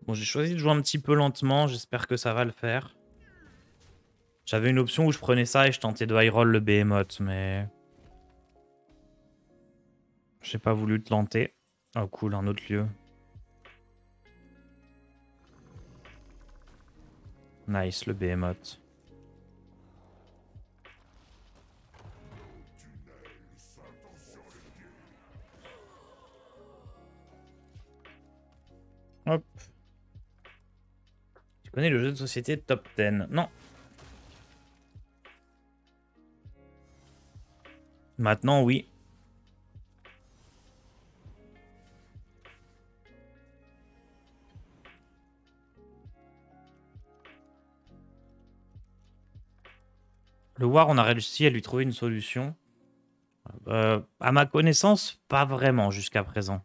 [SPEAKER 1] Bon, j'ai choisi de jouer un petit peu lentement. J'espère que ça va le faire. J'avais une option où je prenais ça et je tentais de high roll le Behemoth, mais... J'ai pas voulu te tenter. Oh cool, un autre lieu. Nice, le Behemoth. Hop. Tu connais le jeu de société Top 10? Non. Maintenant, oui. Le War, on a réussi à lui trouver une solution. À ma connaissance, pas vraiment jusqu'à présent.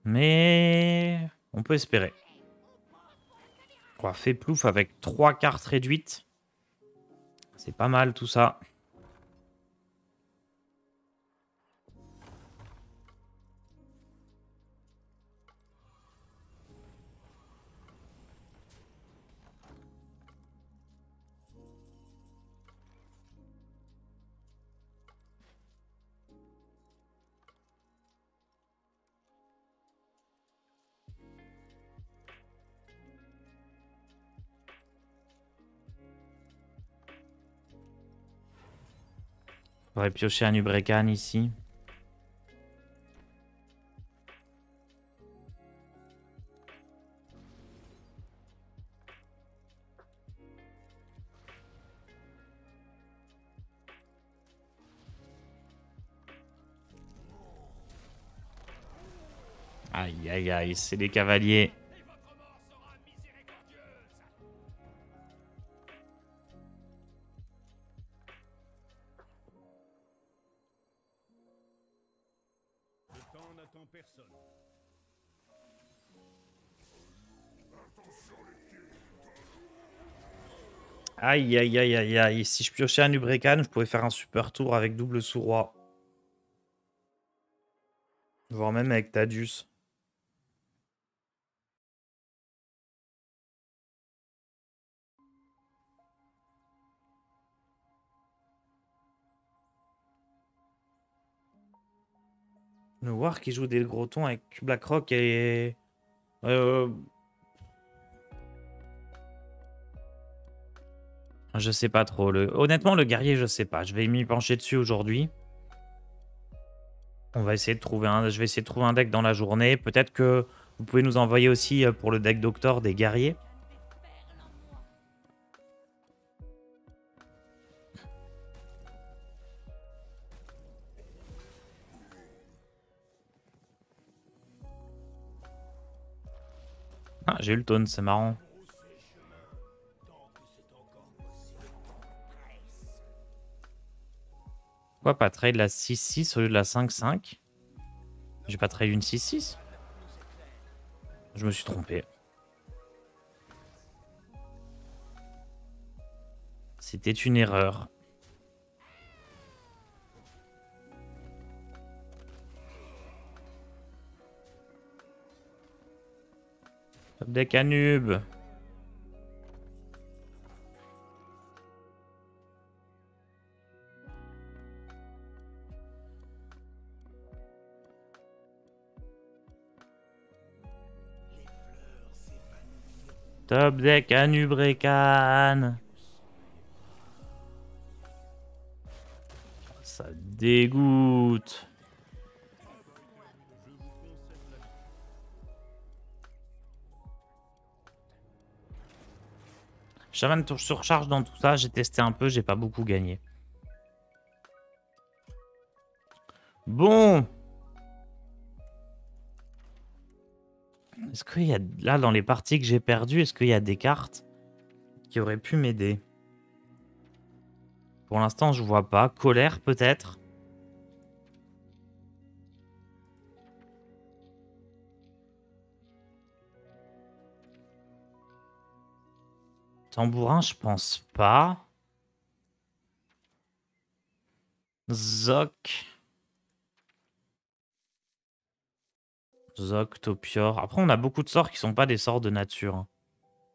[SPEAKER 1] Mais on peut espérer. Quoi, fait plouf avec 3 cartes réduites. C'est pas mal tout ça. On aurait pioché un Ubrekan ici. Aïe, aïe, aïe, c'est des cavaliers. Aïe, aïe, aïe, aïe, aïe. Si je piochais un Ubrekan, je pouvais faire un super tour avec double sous-roi. Voire même avec Tadius. Le War qui joue des gros tons avec BlackRock et... Je sais pas trop. Honnêtement, le guerrier, je sais pas. Je vais m'y pencher dessus aujourd'hui. On va essayer de trouver un... Je vais essayer de trouver un deck dans la journée. Peut-être que vous pouvez nous envoyer aussi pour le deck Doctor des guerriers. Ah, j'ai eu le taunt, c'est marrant. Pourquoi pas trade la 6-6 au lieu de la 5-5? J'ai pas trade une 6-6? Je me suis trompé. C'était une erreur. Top deck Anub. Top deck Anubrekan. Ça dégoûte. Shaman surcharge dans tout ça. J'ai testé un peu, j'ai pas beaucoup gagné. Bon. Est-ce qu'il y a... Là, dans les parties que j'ai perdues, est-ce qu'il y a des cartes qui auraient pu m'aider? Pour l'instant, je vois pas. Colère, peut-être. Tambourin, je pense pas. Zoc. Zoc, Topior. Après, on a beaucoup de sorts qui sont pas des sorts de nature.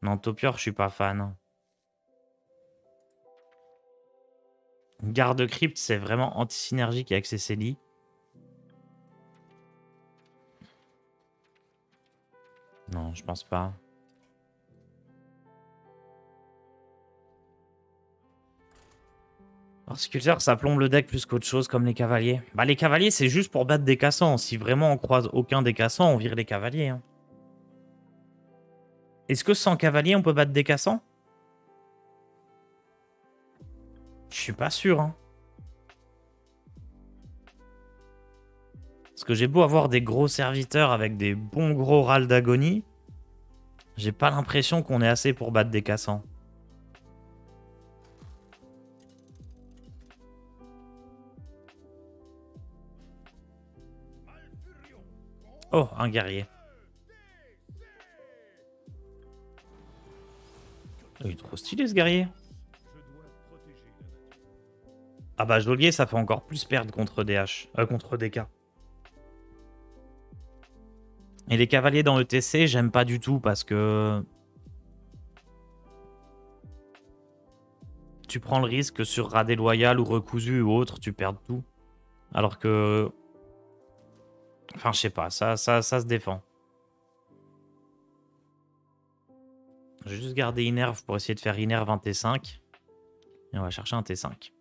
[SPEAKER 1] Non, Topior, je suis pas fan. Garde Crypt, c'est vraiment anti-synergique avec Cécily. Non, je pense pas. Horticulteur, ça plombe le deck plus qu'autre chose, comme les cavaliers. Bah, les cavaliers, c'est juste pour battre des cassants. Si vraiment on croise aucun des cassants, on vire les cavaliers. Hein. Est-ce que sans cavalier, on peut battre des cassants? Je suis pas sûr. Hein. Parce que j'ai beau avoir des gros serviteurs avec des bons gros râles d'agonie, j'ai pas l'impression qu'on est assez pour battre des cassants. Oh, un guerrier. Oh, il est trop stylé ce guerrier. Ah bah geôlier, ça fait encore plus perdre contre DH. Contre DK. Et les cavaliers dans ETC, j'aime pas du tout parce que... Tu prends le risque que sur Radé Loyal ou Recousu ou autre, tu perds tout. Alors que... Enfin, je sais pas, ça se défend. Je vais juste garder Inerve pour essayer de faire Inerve un T5. Et on va chercher un T5.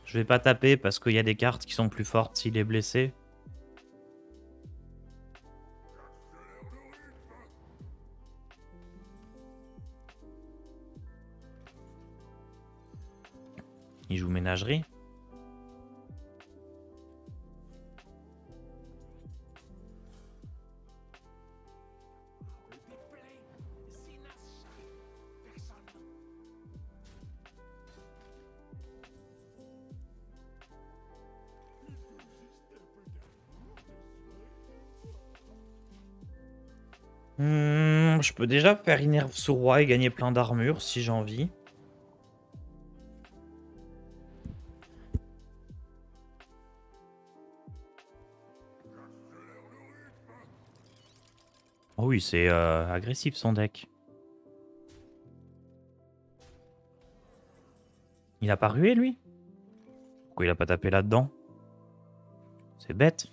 [SPEAKER 1] Je vais pas taper parce qu'il y a des cartes qui sont plus fortes s'il est blessé. Il joue ménagerie. Je peux déjà faire Innerve ce roi et gagner plein d'armure si j'ai envie. Oh oui, c'est agressif son deck. Il a pas rué lui? Pourquoi il a pas tapé là-dedans? C'est bête.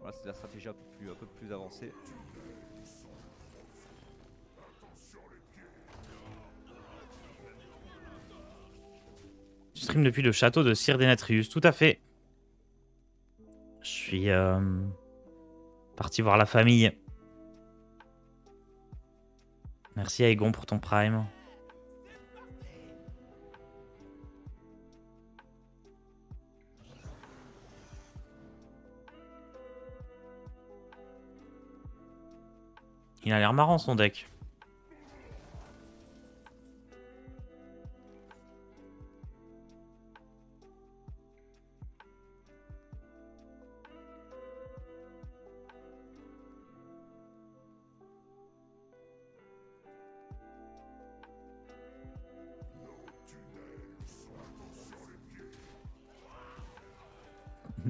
[SPEAKER 2] Voilà, c'est la stratégie un peu plus avancée.
[SPEAKER 1] Tu stream depuis le château de Sir Denatrius, tout à fait. Je suis parti voir la famille. Merci Aegon pour ton prime. Il a l'air marrant son deck.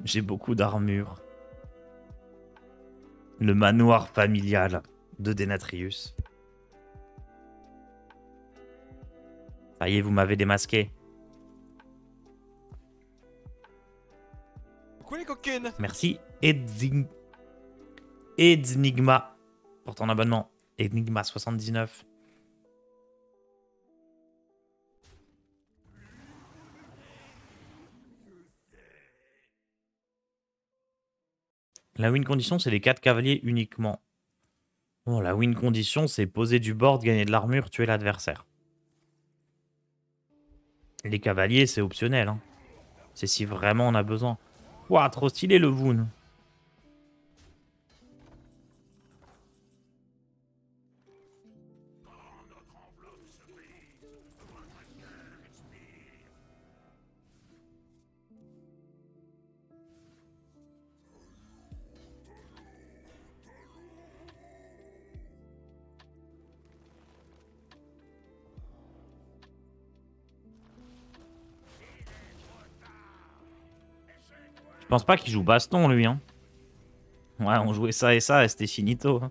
[SPEAKER 1] J'ai beaucoup d'armure. Le manoir familial de Denatrius. Ça y est, vous m'avez démasqué.
[SPEAKER 2] Coucou les coquines!
[SPEAKER 1] Merci Ednigma pour ton abonnement. Enigma 79. La win condition, c'est les 4 cavaliers uniquement. Bon, la win condition, c'est poser du board, gagner de l'armure, tuer l'adversaire. Les cavaliers, c'est optionnel. Hein. C'est si vraiment on a besoin. Ouah, trop stylé le Voon. Je pense pas qu'il joue baston, lui. Hein. Ouais, on jouait ça et c'était finito. Hein.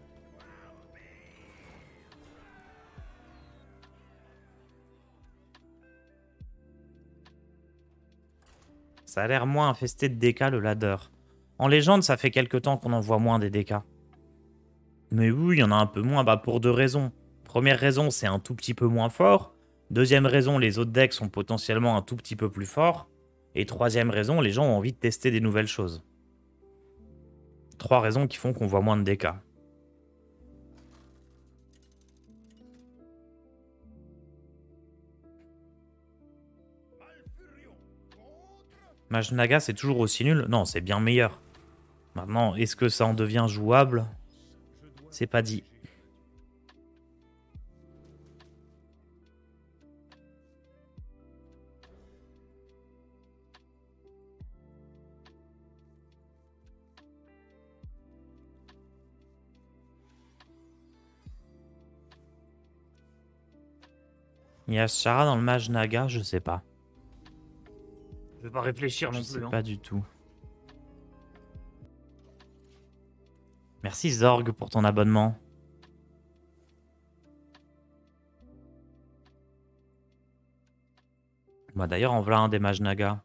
[SPEAKER 1] Ça a l'air moins infesté de DK, le ladder. En légende, ça fait quelques temps qu'on en voit moins des DK. Mais oui, il y en a un peu moins pour 2 raisons. Première raison, c'est un tout petit peu moins fort. Deuxième raison, les autres decks sont potentiellement un tout petit peu plus forts. Et troisième raison, les gens ont envie de tester des nouvelles choses. 3 raisons qui font qu'on voit moins de DK. Mage Naga, c'est toujours aussi nul? Non, c'est bien meilleur. Maintenant, est-ce que ça en devient jouable? C'est pas dit. Il y a Shara dans le Mage Naga, je sais pas.
[SPEAKER 3] Je vais pas réfléchir non
[SPEAKER 1] Je sais
[SPEAKER 3] plus. Hein.
[SPEAKER 1] pas du tout. Merci Zorg pour ton abonnement. Bah d'ailleurs, en voilà un des Mage Naga.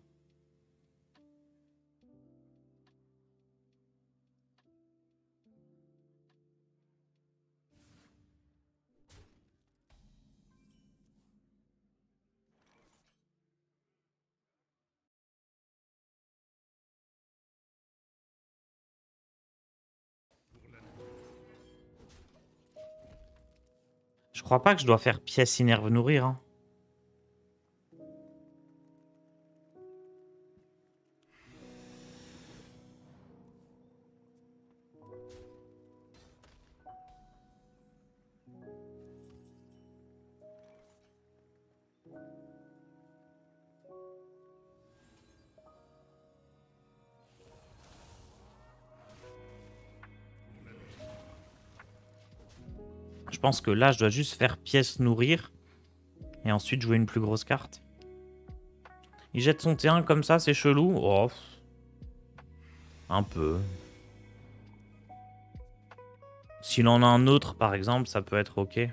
[SPEAKER 1] Je crois pas que je dois faire pièce innerve nourrir. Hein. Je pense que là, je dois juste faire pièce nourrir. Et ensuite jouer une plus grosse carte. Il jette son T1 comme ça, c'est chelou. Oh. Un peu. S'il en a un autre, par exemple, ça peut être ok.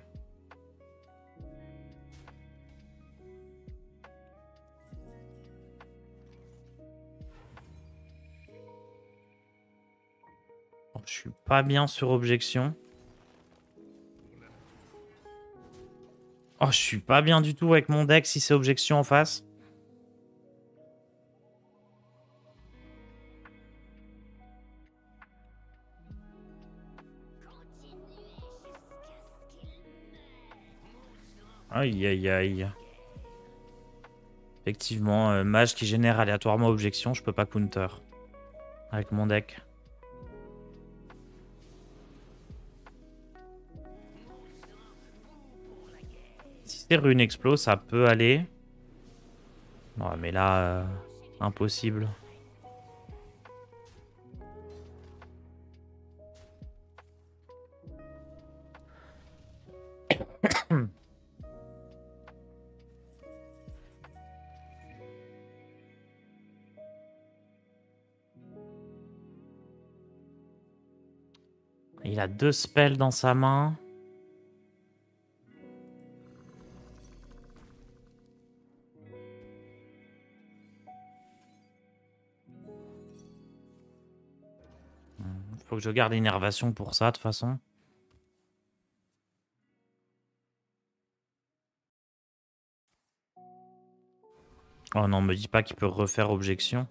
[SPEAKER 1] Oh, je suis pas bien sur objection. Oh, je suis pas bien du tout avec mon deck si c'est objection en face. Aïe, aïe, aïe. Effectivement, mage qui génère aléatoirement objection, je peux pas counter. Avec mon deck. Si c'est rune explo, ça peut aller. Non, mais là, impossible. Il a 2 spells dans sa main. Faut que je garde l'énervation pour ça, de toute façon. Oh non, me dis pas qu'il peut refaire objection.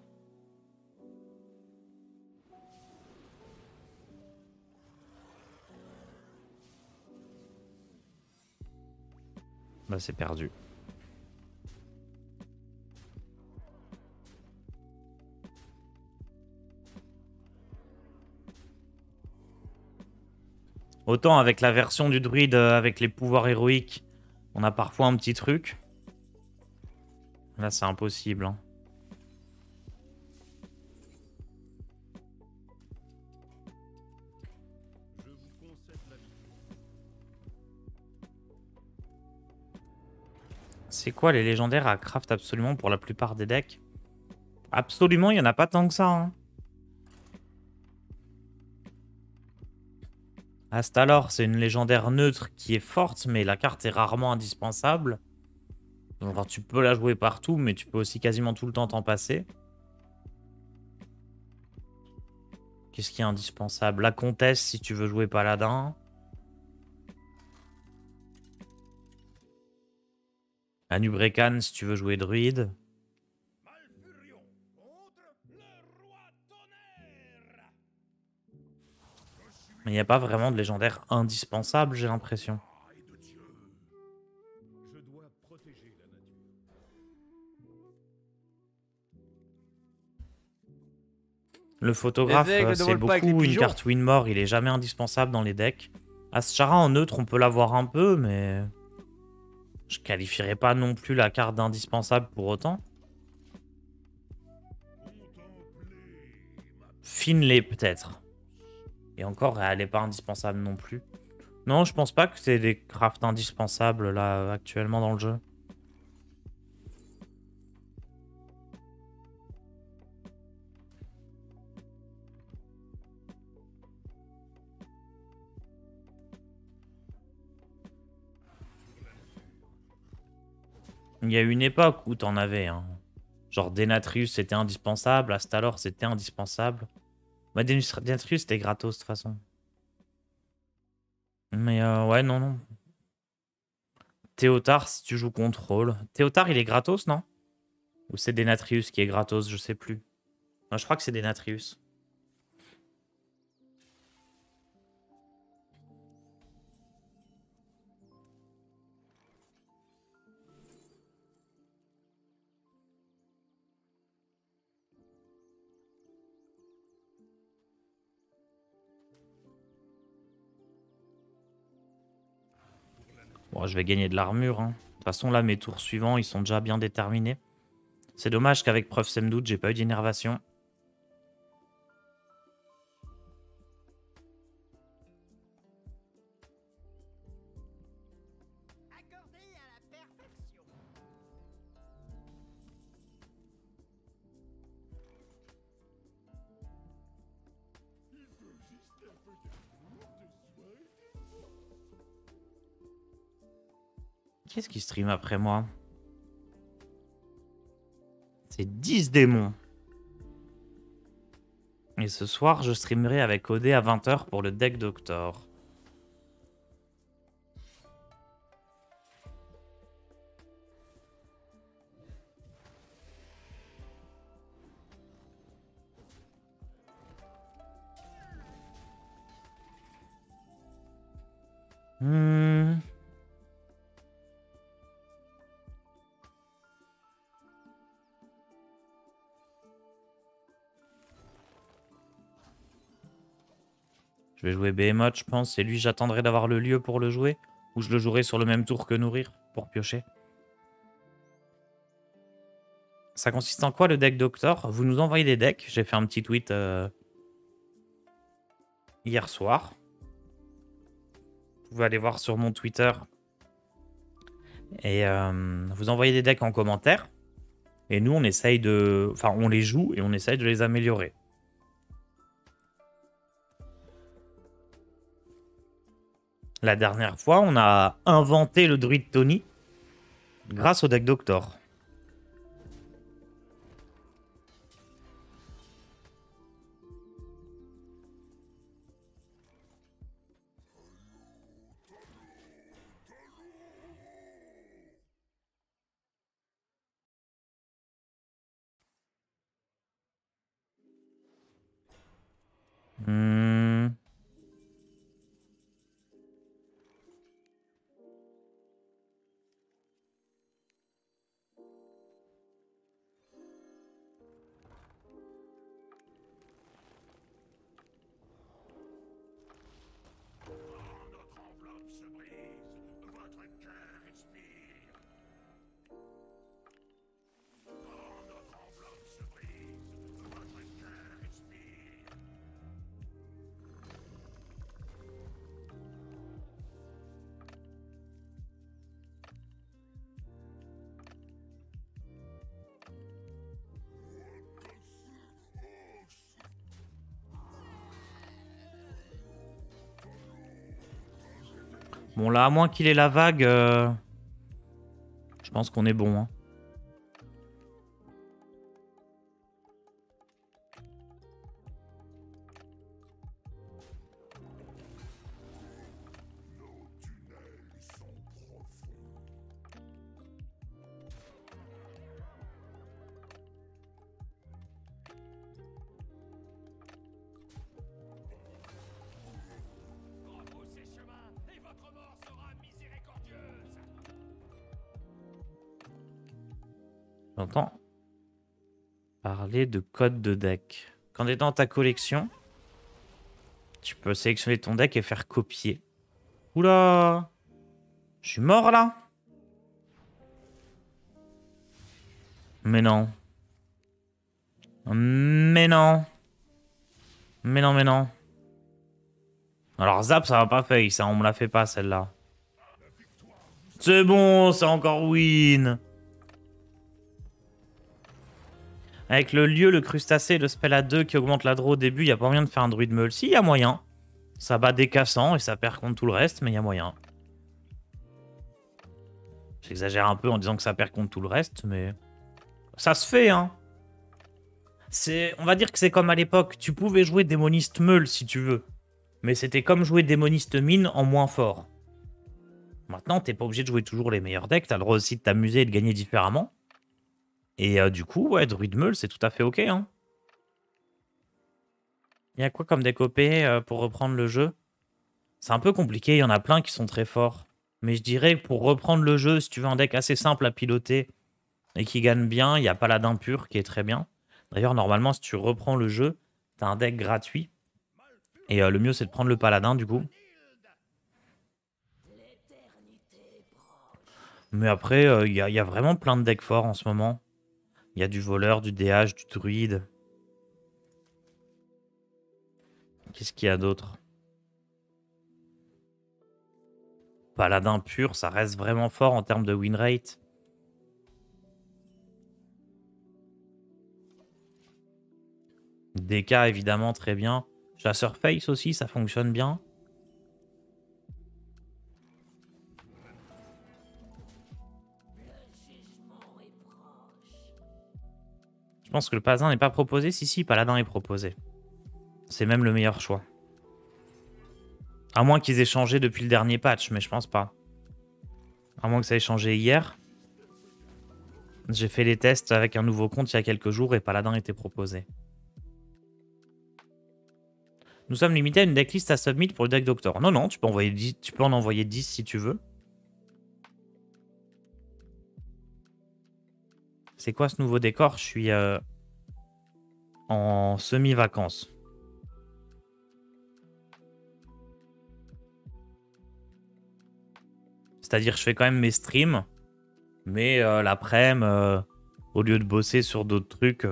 [SPEAKER 1] Bah c'est perdu. Autant avec la version du druide avec les pouvoirs héroïques, on a parfois un petit truc. Là c'est impossible. Hein. C'est quoi les légendaires à craft absolument pour la plupart des decks? Absolument, il n'y en a pas tant que ça. Hein. Astalor, c'est une légendaire neutre qui est forte, mais la carte est rarement indispensable. Alors, tu peux la jouer partout, mais tu peux aussi quasiment tout le temps t'en passer. Qu'est-ce qui est indispensable? La comtesse si tu veux jouer paladin. Anubrekan si tu veux jouer druide. Mais il n'y a pas vraiment de légendaire indispensable, j'ai l'impression. Le photographe, c'est beaucoup une carte win-more, il est jamais indispensable dans les decks. Astara en neutre, on peut l'avoir un peu, mais... Je qualifierais pas non plus la carte d'indispensable pour autant. Finlay, peut-être. Et encore, elle n'est pas indispensable non plus. Non, je pense pas que c'est des crafts indispensables, là, actuellement dans le jeu. Il y a une époque où t'en avais, hein. Genre Denatrius c'était indispensable, Astalor c'était indispensable. Bah, Denatrius c'était gratos de toute façon. Mais ouais, non. Théotard si tu joues contrôle. Théotard il est gratos, non? Ou c'est Denatrius qui est gratos, je sais plus. Non, je crois que c'est Denatrius. Bon, je vais gagner de l'armure. Hein. De toute façon, là, mes tours suivants, ils sont déjà bien déterminés. C'est dommage qu'avec Preuve Semdoute, j'ai pas eu d'énervation. Qu'est-ce qui stream après moi? C'est 10 démons. Et ce soir, je streamerai avec OD à 20 h pour le deck Doctor. Je vais jouer Behemoth, je pense. Et lui, j'attendrai d'avoir le lieu pour le jouer. Ou je le jouerai sur le même tour que Nourrir pour piocher. Ça consiste en quoi le deck Doctor? Vous nous envoyez des decks. J'ai fait un petit tweet hier soir. Vous pouvez aller voir sur mon Twitter. Et vous envoyez des decks en commentaire. Et nous, on essaye de... Enfin, on les joue et on essaye de les améliorer. La dernière fois, on a inventé le druide Tony grâce au deck Doctor. Bon, là, à moins qu'il ait la vague, je pense qu'on est bon. Hein. J'entends parler de code de deck. Quand tu es dans ta collection, tu peux sélectionner ton deck et faire copier. Oula! Je suis mort là? Mais non. Mais non. Mais non, mais non. Alors Zap, ça va pas fake, ça, on me la fait pas celle-là. C'est bon, c'est encore win. Avec le lieu, le crustacé, le spell à 2 qui augmente la draw au début, il n'y a pas moyen de faire un druide meule. Si, il y a moyen. Ça bat des cassants et ça perd contre tout le reste, mais il y a moyen. J'exagère un peu en disant que ça perd contre tout le reste, mais... Ça se fait, hein. On va dire que c'est comme à l'époque. Tu pouvais jouer démoniste meule si tu veux. Mais c'était comme jouer démoniste mine en moins fort. Maintenant, t'es pas obligé de jouer toujours les meilleurs decks. T'as le droit aussi de t'amuser et de gagner différemment. Et du coup, ouais, druide meule, c'est tout à fait ok, hein. Il y a quoi comme deck OP pour reprendre le jeu? C'est un peu compliqué, il y en a plein qui sont très forts. Mais je dirais pour reprendre le jeu, si tu veux un deck assez simple à piloter et qui gagne bien, il y a Paladin pur qui est très bien. D'ailleurs, normalement, si tu reprends le jeu, tu as un deck gratuit. Et le mieux, c'est de prendre le Paladin, du coup. Mais après, il y a vraiment plein de decks forts en ce moment. Il y a du voleur, du DH, du druide. Qu'est-ce qu'il y a d'autre? Paladin pur, ça reste vraiment fort en termes de win rate. DK, évidemment, très bien. Chasseur Face aussi, ça fonctionne bien. Je pense que le Paladin n'est pas proposé. Si, Paladin est proposé. C'est même le meilleur choix. À moins qu'ils aient changé depuis le dernier patch, mais je pense pas. À moins que ça ait changé hier. J'ai fait les tests avec un nouveau compte il y a quelques jours et Paladin était proposé. Nous sommes limités à une decklist à submit pour le deck Doctor. Non, non, tu peux en envoyer 10 si tu veux. C'est quoi ce nouveau décor? Je suis en semi-vacances. C'est-à-dire je fais quand même mes streams, mais l'après-midi, au lieu de bosser sur d'autres trucs,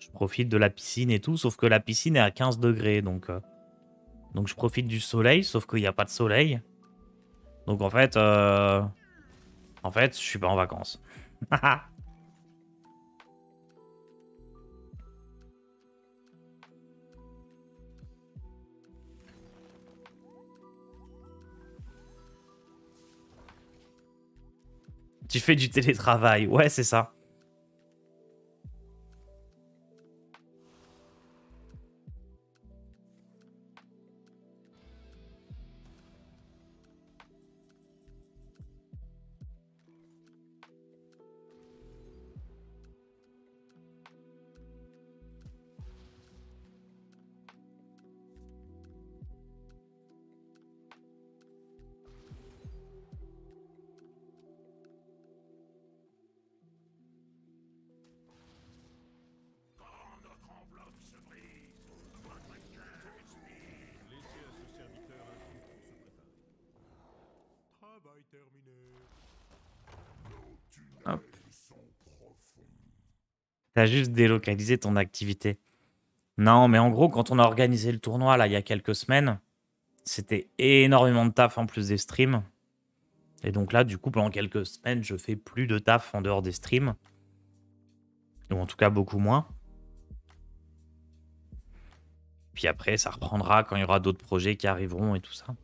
[SPEAKER 1] je profite de la piscine et tout, sauf que la piscine est à 15 degrés, donc je profite du soleil, sauf qu'il n'y a pas de soleil. Donc en fait, je suis pas en vacances. Tu fais du télétravail, ouais, c'est ça. Hop. T'as juste délocalisé ton activité. Non, mais en gros, quand on a organisé le tournoi, là, il y a quelques semaines, c'était énormément de taf en plus des streams. Et donc là, du coup, pendant quelques semaines, je fais plus de taf en dehors des streams. Ou en tout cas, beaucoup moins. Puis après, ça reprendra quand il y aura d'autres projets qui arriveront et tout ça.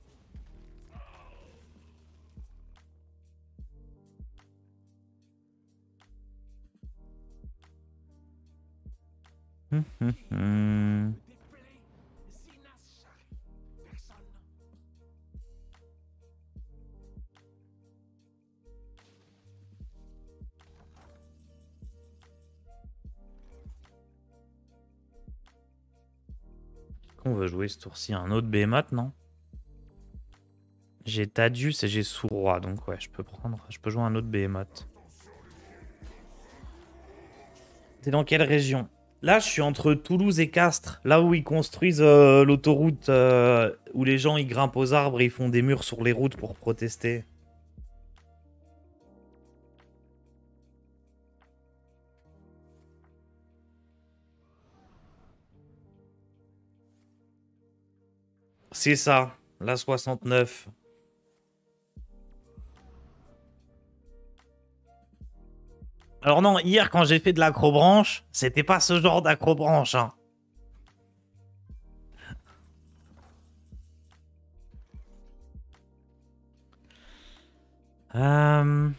[SPEAKER 1] On va jouer ce tour-ci un autre Behemoth, non? J'ai Tadius et j'ai Sous-Roi, donc ouais, je peux jouer un autre Behemoth. T'es dans quelle région? Là, je suis entre Toulouse et Castres, là où ils construisent l'autoroute, où les gens ils grimpent aux arbres et ils font des murs sur les routes pour protester. C'est ça, la 69. Alors non, hier quand j'ai fait de l'acrobranche, c'était pas ce genre d'acrobranche, hein. Euh...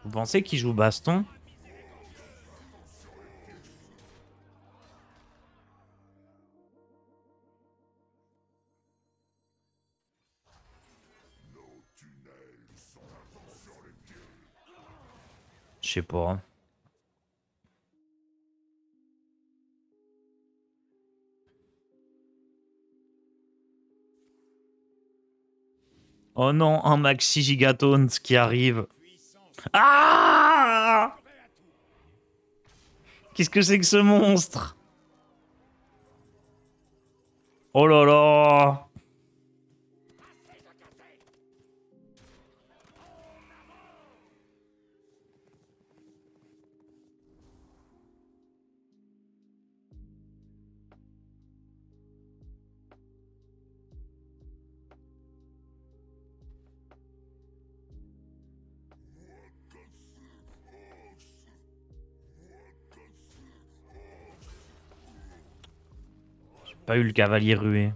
[SPEAKER 1] Vous pensez qu'il joue baston? Je sais pas. Oh non, un maxi gigatons qui arrive. Ah! Qu'est-ce que c'est que ce monstre? Oh là là! pas eu le cavalier rué.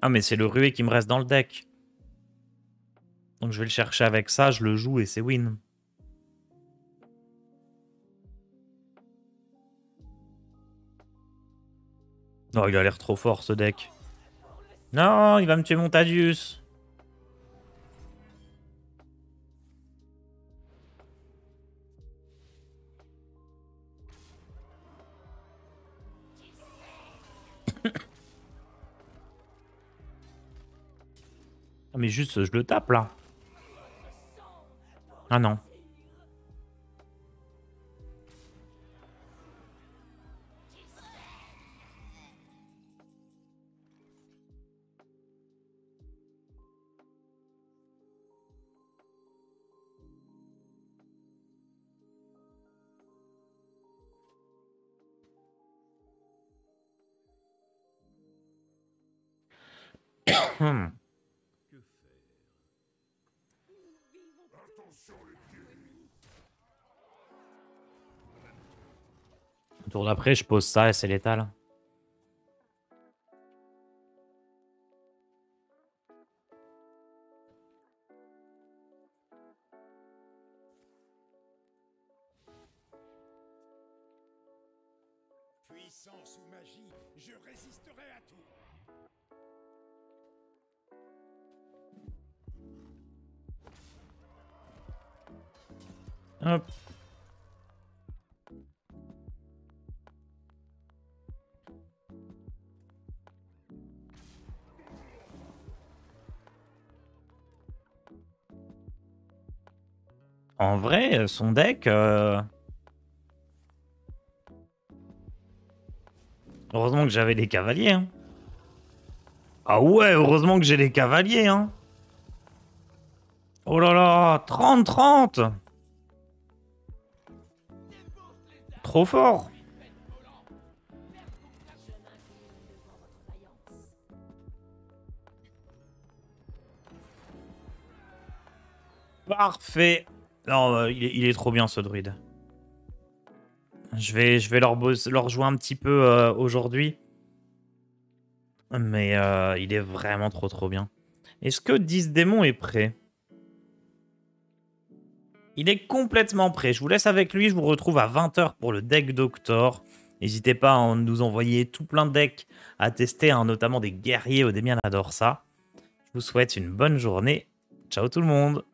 [SPEAKER 1] Ah mais c'est le rué qui me reste dans le deck. Donc je vais le chercher avec ça, je le joue et c'est win. Non, il a l'air trop fort ce deck. Non, il va me tuer mon Tadius. Ah mais juste, je le tape là. Ah non. Hmm. Le tour d'après, je pose ça et c'est létal.
[SPEAKER 4] Puissance ou magie, je résisterai à tout.
[SPEAKER 1] Hop. En vrai, son deck... Heureusement que j'avais des cavaliers. Hein. Ah ouais, heureusement que j'ai des cavaliers. Hein. Oh là là, 30-30. Trop fort. Parfait. Non, il est trop bien ce druide. Je vais leur jouer un petit peu aujourd'hui. Mais il est vraiment trop bien. Est-ce que 10 démons est prêt? Il est complètement prêt. Je vous laisse avec lui. Je vous retrouve à 20 h pour le deck Doctor. N'hésitez pas à nous envoyer tout plein de decks à tester, hein, notamment des guerriers. Odemian adore ça. Je vous souhaite une bonne journée. Ciao tout le monde.